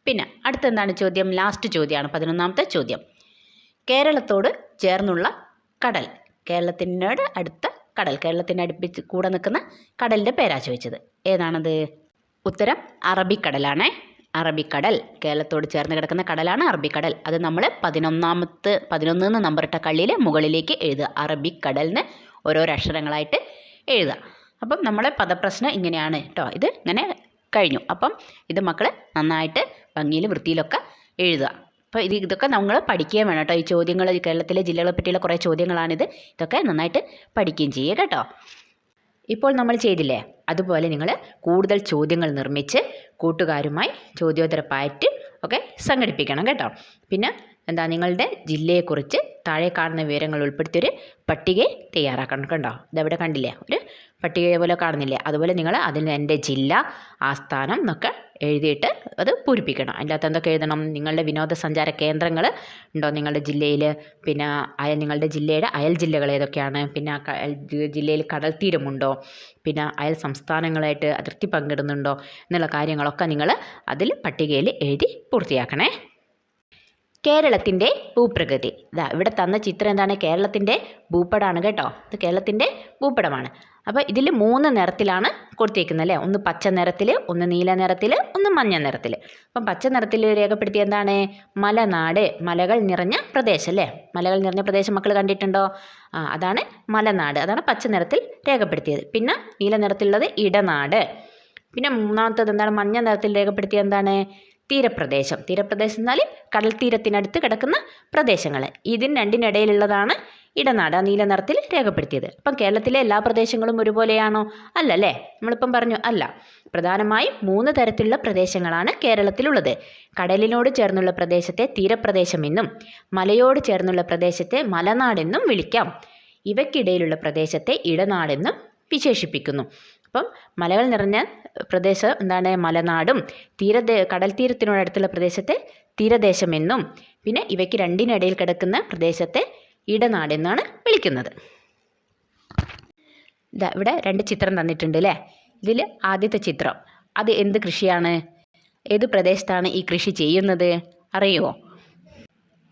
പിന്നെ അടുത്തെന്താണ് ചോദ്യം? ലാസ്റ്റ് ചോദ്യമാണ്, 11ാമത്തെ ചോദ്യം. കേരളത്തോട് ചേർന്നുള്ള കടൽ. കേരളത്തിനോട് അടുത്ത കടൽ, കേരളത്തിന് അടുപ്പിച്ച് കൂടെ നിൽക്കുന്ന കടലിൻ്റെ പേരാ ചോദിച്ചത്. ഏതാണത്? ഉത്തരം അറബിക്കടലാണ്. അറബിക്കടൽ. കേരളത്തോട് ചേർന്ന് കിടക്കുന്ന കടലാണ് അറബിക്കടൽ. അത് നമ്മൾ 11 നമ്പറിട്ട കള്ളിയിൽ മുകളിലേക്ക് എഴുതുക, അറബിക്കടലിന് ഓരോരോ അക്ഷരങ്ങളായിട്ട് എഴുതുക. അപ്പം നമ്മളെ പദപ്രശ്നം ഇങ്ങനെയാണ് കേട്ടോ. ഇത് ഇങ്ങനെ കഴിഞ്ഞു. അപ്പം ഇത് മക്കൾ നന്നായിട്ട് ഭംഗിയിൽ വൃത്തിയിലൊക്കെ എഴുതുക. അപ്പോൾ ഇതൊക്കെ നമ്മൾ പഠിക്കുകയും വേണം കേട്ടോ. ഈ ചോദ്യങ്ങൾ, കേരളത്തിലെ ജില്ലകളെ പറ്റിയുള്ള കുറേ ചോദ്യങ്ങളാണിത്. ഇതൊക്കെ നന്നായിട്ട് പഠിക്കുകയും ചെയ്യുക കേട്ടോ. ഇപ്പോൾ നമ്മൾ ചെയ്തില്ലേ, അതുപോലെ നിങ്ങൾ കൂടുതൽ ചോദ്യങ്ങൾ നിർമ്മിച്ച് കൂട്ടുകാരുമായി ചോദ്യോത്തരപ്പായിട്ട് ഒക്കെ സംഘടിപ്പിക്കണം കേട്ടോ. പിന്നെ നിങ്ങളുടെ ജില്ലയെക്കുറിച്ച് താഴെ കാണുന്ന വിവരങ്ങൾ ഉൾപ്പെടുത്തിയൊരു പട്ടിക തയ്യാറാക്കണം കേട്ടോ. ഇതെവിടെ കണ്ടില്ലേ, ഒരു പട്ടിക പോലെ കാണുന്നില്ലേ, അതുപോലെ നിങ്ങൾ അതിന് എൻ്റെ ജില്ല, ആസ്ഥാനം എന്നൊക്കെ എഴുതിയിട്ട് അത് പൂരിപ്പിക്കണം. അതിൻ്റെ അകത്ത് എന്തൊക്കെ എഴുതണം? നിങ്ങളുടെ വിനോദസഞ്ചാര കേന്ദ്രങ്ങൾ ഉണ്ടോ നിങ്ങളുടെ ജില്ലയിൽ, പിന്നെ നിങ്ങളുടെ ജില്ലയുടെ അയൽ ജില്ലകൾ ഏതൊക്കെയാണ്, പിന്നെ ജില്ലയിൽ കടൽ തീരമുണ്ടോ, പിന്നെ അയൽ സംസ്ഥാനങ്ങളായിട്ട് അതിർത്തി പങ്കിടുന്നുണ്ടോ എന്നുള്ള കാര്യങ്ങളൊക്കെ നിങ്ങൾ അതിൽ പട്ടികയിൽ എഴുതി പൂർത്തിയാക്കണേ. കേരളത്തിൻ്റെ ഭൂപ്രകൃതി. ഇവിടെ തന്ന ചിത്രം എന്താണ്? കേരളത്തിൻ്റെ ഭൂപടമാണ് കേട്ടോ. ഇത് കേരളത്തിൻ്റെ ഭൂപടമാണ്. അപ്പോൾ ഇതിൽ 3 നിറത്തിലാണ് കൊടുത്തിരിക്കുന്നത് അല്ലേ. ഒന്ന് പച്ച നിറത്തിൽ, ഒന്ന് നീല നിറത്തിൽ, ഒന്ന് മഞ്ഞ നിറത്തിൽ. അപ്പം പച്ച നിറത്തിൽ രേഖപ്പെടുത്തിയ എന്താണ്? മലനാട്, മലകൾ നിറഞ്ഞ പ്രദേശം അല്ലേ. മലകൾ നിറഞ്ഞ പ്രദേശം മക്കൾ കണ്ടിട്ടുണ്ടോ? അതാണ് മലനാട്. അതാണ് പച്ച നിറത്തിൽ രേഖപ്പെടുത്തിയത്. പിന്നെ നീല നിറത്തിലുള്ളത് ഇടനാട്. പിന്നെ 3ാമത്തത് എന്താണ്? മഞ്ഞ നിറത്തിൽ രേഖപ്പെടുത്തിയ എന്താണ്? തീരപ്രദേശം. തീരപ്രദേശം എന്നാൽ കടൽ തീരത്തിനടുത്ത് കിടക്കുന്ന പ്രദേശങ്ങൾ. ഇതിന് രണ്ടിനിടയിലുള്ളതാണ് ഇടനാട്, നീല നിറത്തിൽ രേഖപ്പെടുത്തിയത്. അപ്പം കേരളത്തിലെ എല്ലാ പ്രദേശങ്ങളും ഒരുപോലെയാണോ? അല്ലല്ലേ. നമ്മളിപ്പം പറഞ്ഞു അല്ല. പ്രധാനമായും 3 തരത്തിലുള്ള പ്രദേശങ്ങളാണ് കേരളത്തിലുള്ളത്. കടലിനോട് ചേർന്നുള്ള പ്രദേശത്തെ തീരപ്രദേശമെന്നും മലയോട് ചേർന്നുള്ള പ്രദേശത്തെ മലനാടെന്നും വിളിക്കാം. ഇവയ്ക്കിടയിലുള്ള പ്രദേശത്തെ ഇടനാടെന്നും വിശേഷിപ്പിക്കുന്നു. അപ്പം മലകൾ നിറഞ്ഞ പ്രദേശം എന്താണ്? മലനാടും കടൽ തീരത്തിനോടടുത്തുള്ള പ്രദേശത്തെ തീരദേശമെന്നും പിന്നെ ഇവയ്ക്ക് രണ്ടിനിടയിൽ കിടക്കുന്ന പ്രദേശത്തെ ഇടനാടെന്നാണ് വിളിക്കുന്നത്. ഇവിടെ 2 ചിത്രം തന്നിട്ടുണ്ട് അല്ലേ. ഇതിൽ ആദ്യത്തെ ചിത്രം അത് എന്ത് കൃഷിയാണ്? ഏത് പ്രദേശത്താണ് ഈ കൃഷി ചെയ്യുന്നത് അറിയുമോ?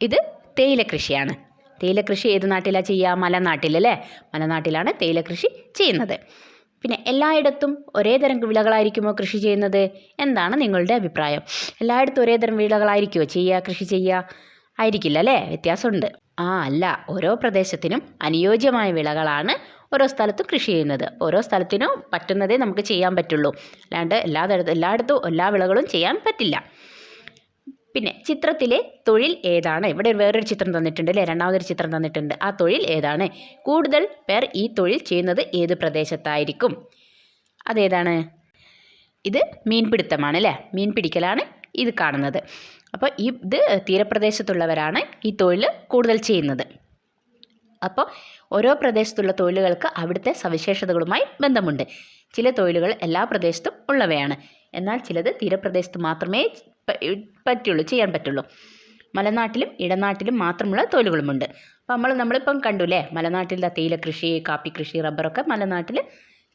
ഇത് തേയില കൃഷിയാണ്. തേയില കൃഷി ഏത് നാട്ടിലാണ് ചെയ്യുക? മലനാട്ടിലല്ലേ. മലനാട്ടിലാണ് തേയില കൃഷി ചെയ്യുന്നത്. പിന്നെ എല്ലായിടത്തും ഒരേ തരം വിളകളായിരിക്കുമോ കൃഷി ചെയ്യുന്നത്? എന്താണ് നിങ്ങളുടെ അഭിപ്രായം? എല്ലായിടത്തും ഒരേ തരം വിളകളായിരിക്കുമോ കൃഷി ചെയ്യുക? ആയിരിക്കില്ല അല്ലേ, വ്യത്യാസമുണ്ട്. അല്ല, ഓരോ പ്രദേശത്തിനും അനുയോജ്യമായ വിളകളാണ് ഓരോ സ്ഥലത്തും കൃഷി ചെയ്യുന്നത്. ഓരോ സ്ഥലത്തിനും പറ്റുന്നതേ നമുക്ക് ചെയ്യാൻ പറ്റുള്ളൂ. അല്ലാണ്ട് എല്ലായിടത്തും എല്ലാ വിളകളും ചെയ്യാൻ പറ്റില്ല. പിന്നെ ചിത്രത്തിലെ തൊഴിൽ ഏതാണ്? ഇവിടെ വേറൊരു ചിത്രം തന്നിട്ടുണ്ട് അല്ലേ, രണ്ടാമതൊരു ചിത്രം തന്നിട്ടുണ്ട്. ആ തൊഴിൽ ഏതാണ്? കൂടുതൽ പേർ ഈ തൊഴിൽ ചെയ്യുന്നത് ഏത് പ്രദേശത്തായിരിക്കും? അതേതാണ്? ഇത് മീൻപിടുത്തമാണ് അല്ലേ, മീൻ പിടിക്കലാണ് ഇത് കാണുന്നത്. അപ്പോൾ ഇത് തീരപ്രദേശത്തുള്ളവരാണ് ഈ തൊഴിൽ കൂടുതൽ ചെയ്യുന്നത്. അപ്പോൾ ഓരോ പ്രദേശത്തുള്ള തൊഴിലുകൾക്ക് അവിടുത്തെ സവിശേഷതകളുമായി ബന്ധമുണ്ട്. ചില തൊഴിലുകൾ എല്ലാ പ്രദേശത്തും ഉള്ളവയാണ്, എന്നാൽ ചിലത് തീരപ്രദേശത്ത് മാത്രമേ ചെയ്യാൻ പറ്റുള്ളൂ. മലനാട്ടിലും ഇടനാട്ടിലും മാത്രമുള്ള തൊഴിലുകളുമുണ്ട്. അപ്പോൾ നമ്മളിപ്പം കണ്ടുല്ലേ, മലനാട്ടിലെ തേയില കൃഷി, കാപ്പി കൃഷി, റബ്ബറൊക്കെ മലനാട്ടിൽ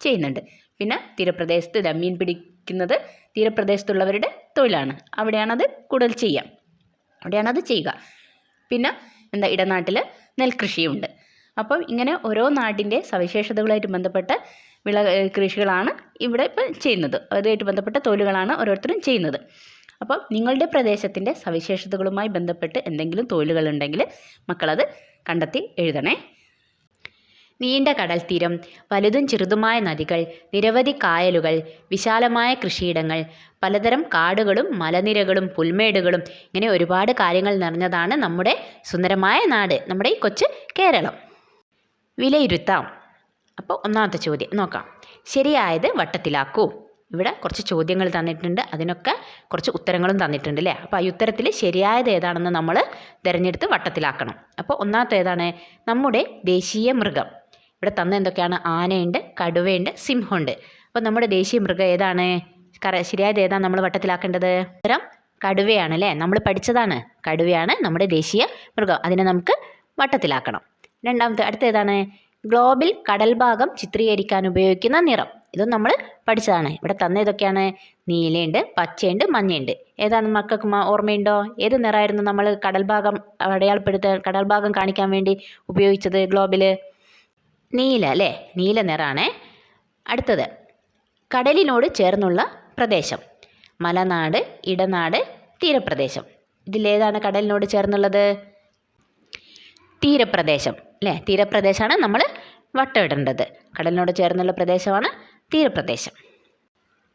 ചെയ്യുന്നുണ്ട്. പിന്നെ തീരപ്രദേശത്ത് മീൻ പിടിക്കുന്നത് തീരപ്രദേശത്തുള്ളവരുടെ തൊഴിലാണ്. അവിടെയാണത് കൂടുതൽ ചെയ്യുക, അവിടെയാണത് ചെയ്യുക. പിന്നെ ഇടനാട്ടിൽ നെൽകൃഷിയുണ്ട്. അപ്പോൾ ഇങ്ങനെ ഓരോ നാടിൻ്റെ സവിശേഷതകളായിട്ട് ബന്ധപ്പെട്ട കൃഷികളാണ് ഇവിടെ ഇപ്പം ചെയ്യുന്നത്. അതുമായിട്ട് ബന്ധപ്പെട്ട തൊഴിലുകളാണ് ഓരോരുത്തരും ചെയ്യുന്നത്. അപ്പോൾ നിങ്ങളുടെ പ്രദേശത്തിൻ്റെ സവിശേഷതകളുമായി ബന്ധപ്പെട്ട് എന്തെങ്കിലും തൊഴിലുകളുണ്ടെങ്കിൽ മക്കളത് കണ്ടെത്തി എഴുതണേ. നീണ്ട കടൽത്തീരം, വലുതും ചെറുതുമായ നദികൾ, നിരവധി കായലുകൾ, വിശാലമായ കൃഷിയിടങ്ങൾ, പലതരം കാടുകളും മലനിരകളും പുൽമേടുകളും, ഇങ്ങനെ ഒരുപാട് കാര്യങ്ങൾ നിറഞ്ഞതാണ് നമ്മുടെ സുന്ദരമായ നാട്, നമ്മുടെ ഈ കൊച്ചു കേരളം. വിലയിരുത്താം. അപ്പോൾ ഒന്നാമത്തെ ചോദ്യം നോക്കാം. ശരിയായത് വട്ടത്തിലാക്കൂ. ഇവിടെ കുറച്ച് ചോദ്യങ്ങൾ തന്നിട്ടുണ്ട്, അതിനൊക്കെ കുറച്ച് ഉത്തരങ്ങളും തന്നിട്ടുണ്ട് അല്ലേ. അപ്പോൾ ഈ ഉത്തരത്തിൽ ശരിയായത് ഏതാണെന്ന് നമ്മൾ തിരഞ്ഞെടുത്ത് വട്ടത്തിലാക്കണം. അപ്പോൾ ഒന്നാമത്തെ ഏതാണ്? നമ്മുടെ ദേശീയ മൃഗം. ഇവിടെ തന്ന എന്തൊക്കെയാണ്? ആനയുണ്ട്, കടുവയുണ്ട്, സിംഹമുണ്ട്. അപ്പോൾ നമ്മുടെ ദേശീയ മൃഗം ഏതാണ്? ശരിയായത് ഏതാണ് നമ്മൾ വട്ടത്തിലാക്കേണ്ടത്? ഉത്തരം കടുവയാണ് അല്ലേ. നമ്മൾ പഠിച്ചതാണ്, കടുവയാണ് നമ്മുടെ ദേശീയ മൃഗം. അതിനെ നമുക്ക് വട്ടത്തിലാക്കണം. രണ്ടാമത്തെ അടുത്ത ഏതാണ്? ഗ്ലോബിൽ കടൽ ഭാഗം ചിത്രീകരിക്കാൻ ഉപയോഗിക്കുന്ന നിറം. ഇതും നമ്മൾ പഠിച്ചതാണ്. ഇവിടെ തന്ന ഇതൊക്കെയാണ്? നീലയുണ്ട്, പച്ചയുണ്ട്, മഞ്ഞയുണ്ട്. ഏതാണ് മക്കൾക്ക് ഓർമ്മയുണ്ടോ? ഏത് നിറമായിരുന്നു നമ്മൾ കടൽ ഭാഗം കടൽ ഭാഗം കാണിക്കാൻ വേണ്ടി ഉപയോഗിച്ചത് ഗ്ലോബിൽ? നീല അല്ലേ, നീല നിറമാണേ. അടുത്തത് കടലിനോട് ചേർന്നുള്ള പ്രദേശം. മലനാട്, ഇടനാട്, തീരപ്രദേശം. ഇതിലേതാണ് കടലിനോട് ചേർന്നുള്ളത്? തീരപ്രദേശം അല്ലേ. തീരപ്രദേശമാണ് നമ്മൾ വട്ടമിടേണ്ടത്. കടലിനോട് ചേർന്നുള്ള പ്രദേശമാണ് തീരപ്രദേശം.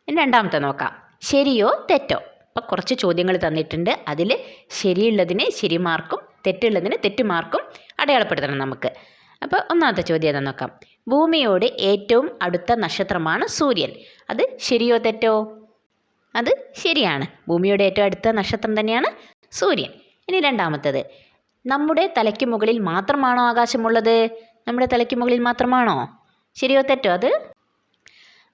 ഇനി രണ്ടാമത്തെ നോക്കാം. ശരിയോ തെറ്റോ? അപ്പോൾ കുറച്ച് ചോദ്യങ്ങൾ തന്നിട്ടുണ്ട്. അതിൽ ശരിയുള്ളതിന് ശരി മാർക്കും തെറ്റുള്ളതിന് തെറ്റ് മാർക്കും അടയാളപ്പെടുത്തണം നമുക്ക്. അപ്പോൾ ഒന്നാമത്തെ ചോദ്യം ഏതാ നോക്കാം. ഭൂമിയോട് ഏറ്റവും അടുത്ത നക്ഷത്രമാണ് സൂര്യൻ. അത് ശരിയോ തെറ്റോ? അത് ശരിയാണ്. ഭൂമിയോട് ഏറ്റവും അടുത്ത നക്ഷത്രം തന്നെയാണ് സൂര്യൻ. ഇനി രണ്ടാമത്തേത്, നമ്മുടെ തലയ്ക്ക് മുകളിൽ മാത്രമാണോ ആകാശമുള്ളത്? നമ്മുടെ തലയ്ക്ക് മുകളിൽ മാത്രമാണോ? ശരിയോ തെറ്റോ? അത്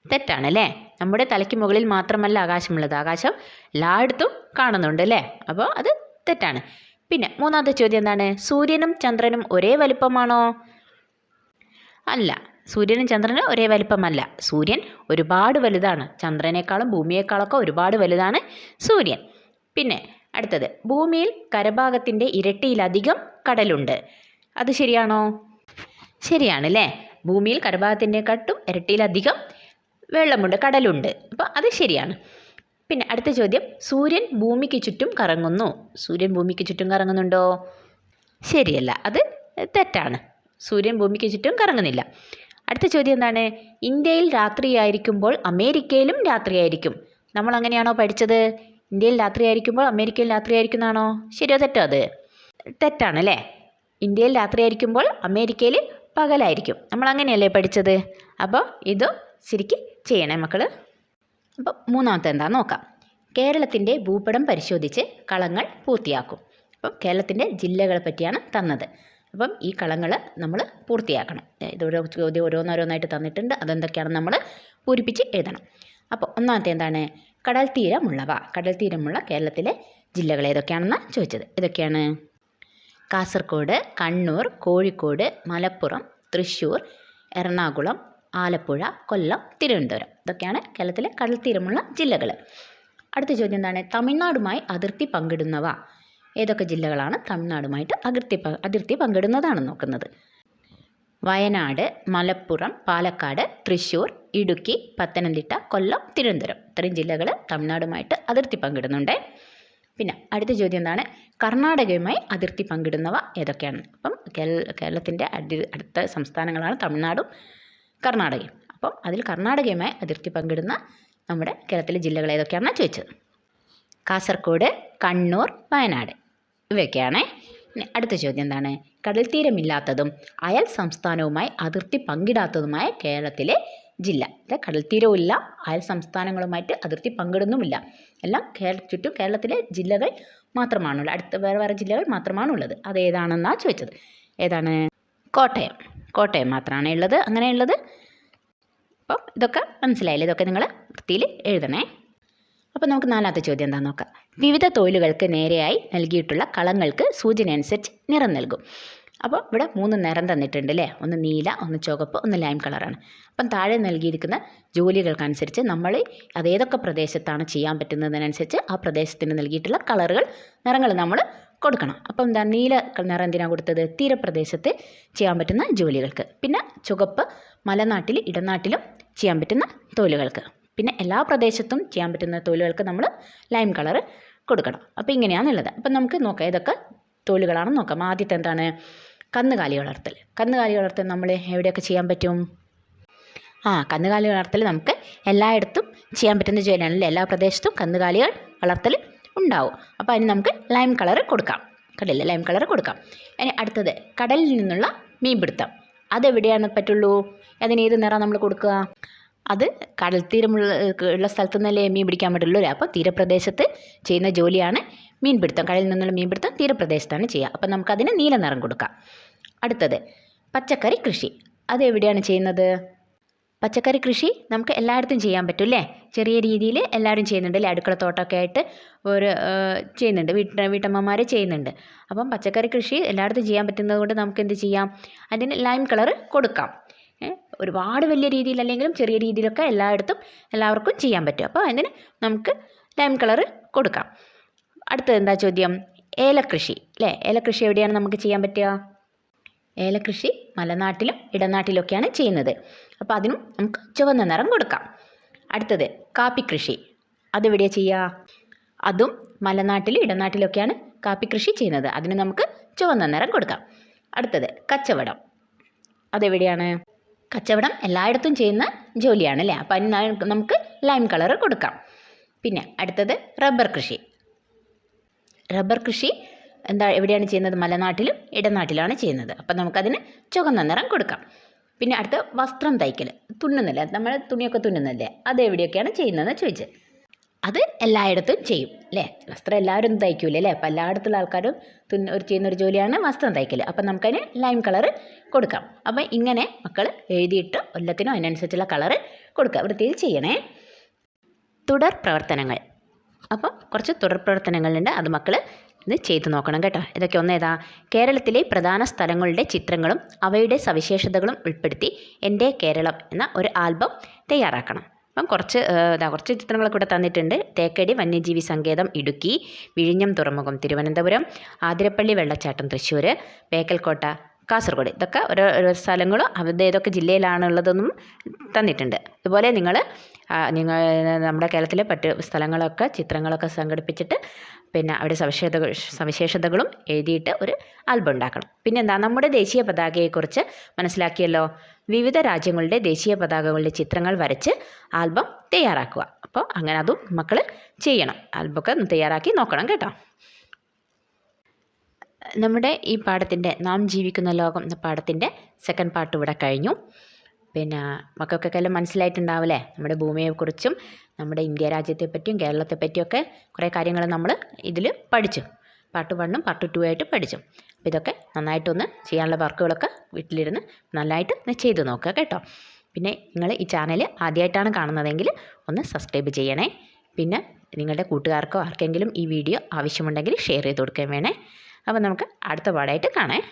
തെറ്റാണ് അല്ലേ. നമ്മുടെ തലയ്ക്ക് മുകളിൽ മാത്രമല്ല ആകാശമുള്ളത്, ആകാശം എല്ലായിടത്തും കാണുന്നുണ്ട് അല്ലേ. അപ്പോൾ അത് തെറ്റാണ്. പിന്നെ മൂന്നാമത്തെ ചോദ്യം എന്താണ്? സൂര്യനും ചന്ദ്രനും ഒരേ വലിപ്പമാണോ? അല്ല, സൂര്യനും ചന്ദ്രനും ഒരേ വലിപ്പമല്ല. സൂര്യൻ ഒരുപാട് വലുതാണ്. ചന്ദ്രനേക്കാളും ഭൂമിയേക്കാളൊക്കെ ഒരുപാട് വലുതാണ് സൂര്യൻ. പിന്നെ അടുത്തത്, ഭൂമിയിൽ കരഭാഗത്തിൻ്റെ ഇരട്ടിയിലധികം കടലുണ്ട്. അത് ശരിയാണോ? ശരിയാണ് അല്ലേ. ഭൂമിയിൽ കരഭാഗത്തിൻ്റെക്കാട്ടും ഇരട്ടിയിലധികം വെള്ളമുണ്ട്, കടലുണ്ട്. അപ്പോൾ അത് ശരിയാണ്. പിന്നെ അടുത്ത ചോദ്യം, സൂര്യൻ ഭൂമിക്ക് ചുറ്റും കറങ്ങുന്നു. സൂര്യൻ ഭൂമിക്ക് ചുറ്റും കറങ്ങുന്നുണ്ടോ? ശരിയല്ല, അത് തെറ്റാണ്. സൂര്യൻ ഭൂമിക്ക് ചുറ്റും കറങ്ങുന്നില്ല. അടുത്ത ചോദ്യം എന്താണ്? ഇന്ത്യയിൽ രാത്രിയായിരിക്കുമ്പോൾ അമേരിക്കയിലും രാത്രിയായിരിക്കും. നമ്മൾ അങ്ങനെയാണോ പഠിച്ചത്? ഇന്ത്യയിൽ രാത്രിയായിരിക്കുമ്പോൾ അമേരിക്കയിൽ രാത്രിയായിരിക്കുന്നതാണോ? ശരിയോ തെറ്റോ? അത് തെറ്റാണ് അല്ലേ. ഇന്ത്യയിൽ രാത്രിയായിരിക്കുമ്പോൾ അമേരിക്കയിൽ പകലായിരിക്കും. നമ്മൾ അങ്ങനെയല്ലേ പഠിച്ചത്. അപ്പോൾ ഇത് ശരിക്ക് ചെയ്യണേ മക്കൾ. അപ്പോൾ മൂന്നാമത്തെ എന്താ നോക്കാം. കേരളത്തിൻ്റെ ഭൂപടം പരിശോധിച്ച് കളങ്ങൾ പൂർത്തിയാക്കും. അപ്പം കേരളത്തിൻ്റെ ജില്ലകളെ പറ്റിയാണ് തന്നത്. അപ്പം ഈ കളങ്ങൾ നമ്മൾ പൂർത്തിയാക്കണം. ഇതോരോ ചോദ്യം ഓരോന്നോരോന്നായിട്ട് തന്നിട്ടുണ്ട്. അതെന്തൊക്കെയാണെന്ന് നമ്മൾ പൂരിപ്പിച്ച് എഴുതണം. അപ്പോൾ ഒന്നാമത്തെ എന്താണ്? കടൽ തീരമുള്ളവ. കടൽ തീരമുള്ള കേരളത്തിലെ ജില്ലകൾ ഏതൊക്കെയാണെന്ന് ചോദിച്ചത്. ഇതൊക്കെയാണ്: കാസർഗോഡ്, കണ്ണൂർ, കോഴിക്കോട്, മലപ്പുറം, തൃശ്ശൂർ, എറണാകുളം, ആലപ്പുഴ, കൊല്ലം, തിരുവനന്തപുരം. ഇതൊക്കെയാണ് കേരളത്തിലെ കടൽ തീരമുള്ള ജില്ലകൾ. അടുത്ത ചോദ്യം എന്താണ്? തമിഴ്നാടുമായി അതിർത്തി പങ്കിടുന്നവ. ഏതൊക്കെ ജില്ലകളാണ് തമിഴ്നാടുമായിട്ട് അതിർത്തി പങ്കിടുന്നതാണ് നോക്കുന്നത്. വയനാട്, മലപ്പുറം, പാലക്കാട്, തൃശ്ശൂർ, ഇടുക്കി, പത്തനംതിട്ട, കൊല്ലം, തിരുവനന്തപുരം. ഇത്രയും ജില്ലകൾ തമിഴ്നാടുമായിട്ട് അതിർത്തി പങ്കിടുന്നുണ്ട്. പിന്നെ അടുത്ത ചോദ്യം എന്താണ്? കർണാടകയുമായി അതിർത്തി പങ്കിടുന്നവ ഏതൊക്കെയാണ്? അപ്പം കേരളത്തിൻ്റെ അടുത്ത സംസ്ഥാനങ്ങളാണ് തമിഴ്നാടും കർണാടകയും. അപ്പം അതിൽ കർണാടകയുമായി അതിർത്തി പങ്കിടുന്ന നമ്മുടെ കേരളത്തിലെ ജില്ലകൾ ഏതൊക്കെയാണെന്നാണ് ചോദിച്ചത്. കാസർഗോഡ്, കണ്ണൂർ, വയനാട് ഇവയൊക്കെയാണ്. അടുത്ത ചോദ്യം എന്താണ്? കടൽ തീരമില്ലാത്തതും അയൽ സംസ്ഥാനവുമായി അതിർത്തി പങ്കിടാത്തതുമായ കേരളത്തിലെ ജില്ല. ഇത് കടൽ തീരവും ഇല്ല, അയൽ സംസ്ഥാനങ്ങളുമായിട്ട് അതിർത്തി പങ്കിടുന്നുമില്ല. എല്ലാം ചുറ്റും കേരളത്തിലെ ജില്ലകൾ മാത്രമാണുള്ളത്. അടുത്ത വേറെ ജില്ലകൾ മാത്രമാണുള്ളത്. അതേതാണെന്നാണ് ചോദിച്ചത്. ഏതാണ്? കോട്ടയം മാത്രമാണ് ഉള്ളത്. അങ്ങനെയുള്ളത്. അപ്പം ഇതൊക്കെ മനസ്സിലായില്ലേ? ഇതൊക്കെ നിങ്ങൾ വൃത്തിയിൽ എഴുതണേ. അപ്പോൾ നമുക്ക് നാലാമത്തെ ചോദ്യം എന്താണെന്ന് നോക്കാം. വിവിധ തൊഴിലുകൾക്ക് നേരെയായി നൽകിയിട്ടുള്ള കളങ്ങൾക്ക് സൂചന അനുസരിച്ച് നിറം നൽകും. അപ്പോൾ ഇവിടെ 3 നിറം തന്നിട്ടുണ്ട് അല്ലേ, ഒന്ന് നീല, ഒന്ന് ചുവപ്പ്, ഒന്ന് ലൈം കളറാണ്. അപ്പം താഴെ നൽകിയിരിക്കുന്ന ജോലികൾക്കനുസരിച്ച് നമ്മൾ അതേതൊക്കെ പ്രദേശത്താണ് ചെയ്യാൻ പറ്റുന്നതിനനുസരിച്ച് ആ പ്രദേശത്തിന് നൽകിയിട്ടുള്ള നിറങ്ങൾ നമ്മൾ കൊടുക്കണം. അപ്പം എന്താ നീല നിറം എന്തിനാണ് കൊടുത്തത്? തീരപ്രദേശത്ത് ചെയ്യാൻ പറ്റുന്ന ജോലികൾക്ക്. പിന്നെ ചുവപ്പ് മലനാട്ടിൽ ഇടനാട്ടിലും ചെയ്യാൻ പറ്റുന്ന തൊഴിലുകൾക്ക്. പിന്നെ എല്ലാ പ്രദേശത്തും ചെയ്യാൻ പറ്റുന്ന തൊഴിലുകൾക്ക് നമ്മൾ ലൈം കളർ കൊടുക്കണം. അപ്പോൾ ഇങ്ങനെയാണുള്ളത്. അപ്പം നമുക്ക് നോക്കാം ഏതൊക്കെ തൊഴിലുകളാണെന്ന് നോക്കാം. ആദ്യത്തെ എന്താണ്? കന്നുകാലി വളർത്തൽ. കന്നുകാലി വളർത്തൽ നമ്മൾ എവിടെയൊക്കെ ചെയ്യാൻ പറ്റും? കന്നുകാലി വളർത്തൽ നമുക്ക് എല്ലായിടത്തും ചെയ്യാൻ പറ്റുന്ന ജോലിയാണല്ലേ. എല്ലാ പ്രദേശത്തും കന്നുകാലികൾ വളർത്തൽ ഉണ്ടാവും. അപ്പോൾ അതിന് നമുക്ക് ലൈം കളർ കൊടുക്കാം. കണ്ടില്ല, ലൈം കളർ കൊടുക്കാം. ഇനി അടുത്തത് കടലിൽ നിന്നുള്ള മീൻപിടുത്തം. അതെവിടെയാണ് പറ്റുള്ളൂ? അതിന് ഏത് നിറം നമ്മൾ കൊടുക്കുക? അത് കടൽ തീരമുള്ള സ്ഥലത്തു നിന്നല്ലേ മീൻ പിടിക്കാൻ പറ്റുള്ളൂ അല്ലേ. അപ്പോൾ തീരപ്രദേശത്ത് ചെയ്യുന്ന ജോലിയാണ് മീൻപിടുത്തം. കടലിൽ നിന്നുള്ള മീൻപിടുത്തം തീരപ്രദേശത്താണ് ചെയ്യുക. അപ്പം നമുക്കതിന് നീല നിറം കൊടുക്കാം. അടുത്തത് പച്ചക്കറി കൃഷി. അതെവിടെയാണ് ചെയ്യുന്നത്? പച്ചക്കറി കൃഷി നമുക്ക് എല്ലായിടത്തും ചെയ്യാൻ പറ്റും അല്ലേ. ചെറിയ രീതിയിൽ എല്ലാവരും ചെയ്യുന്നുണ്ട് അല്ലേ. അടുക്കളത്തോട്ടമൊക്കെ ആയിട്ട് ഒരു ചെയ്യുന്നുണ്ട്, വീട്ടമ്മമാർ ചെയ്യുന്നുണ്ട്. അപ്പം പച്ചക്കറി കൃഷി എല്ലായിടത്തും ചെയ്യാൻ പറ്റുന്നത് കൊണ്ട് നമുക്ക് എന്ത് ചെയ്യാം? അതിന് ലൈം കളർ കൊടുക്കാം. ഒരുപാട് വലിയ രീതിയിലല്ലെങ്കിലും ചെറിയ രീതിയിലൊക്കെ എല്ലാവർക്കും ചെയ്യാൻ പറ്റും. അപ്പോൾ അതിന് നമുക്ക് ലൈം കളർ കൊടുക്കാം. അടുത്തത് എന്താ ചോദ്യം? ഏലകൃഷി അല്ലേ. ഏലകൃഷി എവിടെയാണ് നമുക്ക് ചെയ്യാൻ പറ്റുക? ഏലകൃഷി മലനാട്ടിലും ഇടനാട്ടിലൊക്കെയാണ് ചെയ്യുന്നത്. അപ്പോൾ അതിനും നമുക്ക് ചുവന്ന നിറം കൊടുക്കാം. അടുത്തത് കാപ്പിക്കൃഷി. അതെവിടെയാണ് ചെയ്യുക? അതും മലനാട്ടിലും ഇടനാട്ടിലൊക്കെയാണ് കാപ്പിക്കൃഷി ചെയ്യുന്നത്. അതിന് നമുക്ക് ചുവന്ന നിറം കൊടുക്കാം. അടുത്തത് കച്ചവടം. അതെവിടെയാണ്? കച്ചവടം എല്ലായിടത്തും ചെയ്യുന്ന ജോലിയാണ് അല്ലേ. അപ്പോൾ അതിന് നമുക്ക് ലൈം കളർ കൊടുക്കാം. പിന്നെ അടുത്തത് റബ്ബർ കൃഷി. റബ്ബർ കൃഷി എവിടെയാണ് ചെയ്യുന്നത്? മലനാട്ടിലും ഇടനാട്ടിലാണ് ചെയ്യുന്നത്. അപ്പം നമുക്കതിന് ചുവന്ന നിറം കൊടുക്കാം. പിന്നെ അടുത്ത വസ്ത്രം തയ്ക്കൽ, തുന്നുന്നില്ല, നമ്മൾ തുണിയൊക്കെ തുന്നുന്നില്ലേ, അതെവിടെയൊക്കെയാണ് ചെയ്യുന്നതെന്ന് ചോദിച്ചത്. അത് എല്ലായിടത്തും ചെയ്യും അല്ലേ. വസ്ത്രം എല്ലാവരും തയ്ക്കൂലേ അല്ലേ. അപ്പോൾ എല്ലായിടത്തുള്ള ആൾക്കാരും ചെയ്യുന്നൊരു ജോലിയാണ് വസ്ത്രം തയ്ക്കൽ. അപ്പം നമുക്കതിന് ലൈം കളർ കൊടുക്കാം. അപ്പം ഇങ്ങനെ മക്കൾ എഴുതിയിട്ട് എല്ലാത്തിനും അതിനനുസരിച്ചുള്ള കളറ് കൊടുക്കുക. വൃത്തിയിൽ ചെയ്യണേ. തുടർ പ്രവർത്തനങ്ങൾ. അപ്പം കുറച്ച് തുടർ പ്രവർത്തനങ്ങളുണ്ട്, അത് മക്കൾ ഇത് ചെയ്ത് നോക്കണം കേട്ടോ. ഇതൊക്കെ ഏതാ? കേരളത്തിലെ പ്രധാന സ്ഥലങ്ങളുടെ ചിത്രങ്ങളും അവയുടെ സവിശേഷതകളും ഉൾപ്പെടുത്തി എൻ്റെ കേരളം എന്ന ഒരു ആൽബം തയ്യാറാക്കണം. അപ്പം കുറച്ച് ചിത്രങ്ങളൊക്കെ ഇവിടെ തന്നിട്ടുണ്ട്. തേക്കടി വന്യജീവി സങ്കേതം ഇടുക്കി, വിഴിഞ്ഞം തുറമുഖം തിരുവനന്തപുരം, ആതിരപ്പള്ളി വെള്ളച്ചാട്ടം തൃശ്ശൂർ, ബേക്കൽകോട്ട കാസർഗോഡ്. ഇതൊക്കെ ഓരോ സ്ഥലങ്ങളും അവരുടെ ഏതൊക്കെ ജില്ലയിലാണുള്ളതെന്നും തന്നിട്ടുണ്ട്. ഇതുപോലെ നിങ്ങൾ നമ്മുടെ കേരളത്തിലെ മറ്റ് സ്ഥലങ്ങളൊക്കെ ചിത്രങ്ങളൊക്കെ സംഘടിപ്പിച്ചിട്ട് പിന്നെ അവിടെ സവിശേഷതകളും എഴുതിയിട്ട് ഒരു ആൽബം ഉണ്ടാക്കണം. പിന്നെ നമ്മുടെ ദേശീയ പതാകയെക്കുറിച്ച് മനസ്സിലാക്കിയല്ലോ. വിവിധ രാജ്യങ്ങളുടെ ദേശീയ പതാകകളുടെ ചിത്രങ്ങൾ വരച്ച് ആൽബം തയ്യാറാക്കുക. അപ്പോൾ അങ്ങനെ അതും മക്കൾ ചെയ്യണം. ആൽബമൊക്കെ തയ്യാറാക്കി നോക്കണം കേട്ടോ. നമ്മുടെ ഈ പാഠത്തിൻ്റെ നാം ജീവിക്കുന്ന ലോകം എന്ന പാഠത്തിൻ്റെ സെക്കൻഡ് പാർട്ട് ഇവിടെ കഴിഞ്ഞു. പിന്നെ മക്കൾക്കൊക്കെ എല്ലാം മനസ്സിലായിട്ടുണ്ടാവില്ലേ. നമ്മുടെ ഭൂമിയെക്കുറിച്ചും നമ്മുടെ ഇന്ത്യ രാജ്യത്തെപ്പറ്റിയും കേരളത്തെപ്പറ്റിയൊക്കെ കുറേ കാര്യങ്ങൾ നമ്മൾ ഇതിൽ പഠിച്ചു. പാർട്ട് 1ഉം പാർട്ട് 2 ആയിട്ട് പഠിച്ചു. അപ്പോൾ ഇതൊക്കെ നന്നായിട്ടൊന്ന് ചെയ്യാനുള്ള വർക്കുകളൊക്കെ വീട്ടിലിരുന്ന് നല്ലതായിട്ട് ചെയ്ത് നോക്കുക കേട്ടോ. പിന്നെ നിങ്ങൾ ഈ ചാനൽ ആദ്യമായിട്ടാണ് കാണുന്നതെങ്കിൽ ഒന്ന് സബ്സ്ക്രൈബ് ചെയ്യണേ. പിന്നെ നിങ്ങളുടെ കൂട്ടുകാർക്കോ ആർക്കെങ്കിലും ഈ വീഡിയോ ആവശ്യമുണ്ടെങ്കിൽ ഷെയർ ചെയ്ത് കൊടുക്കാൻ വേണേ. അപ്പോൾ നമുക്ക് അടുത്ത പാഠമായിട്ട് കാണാം.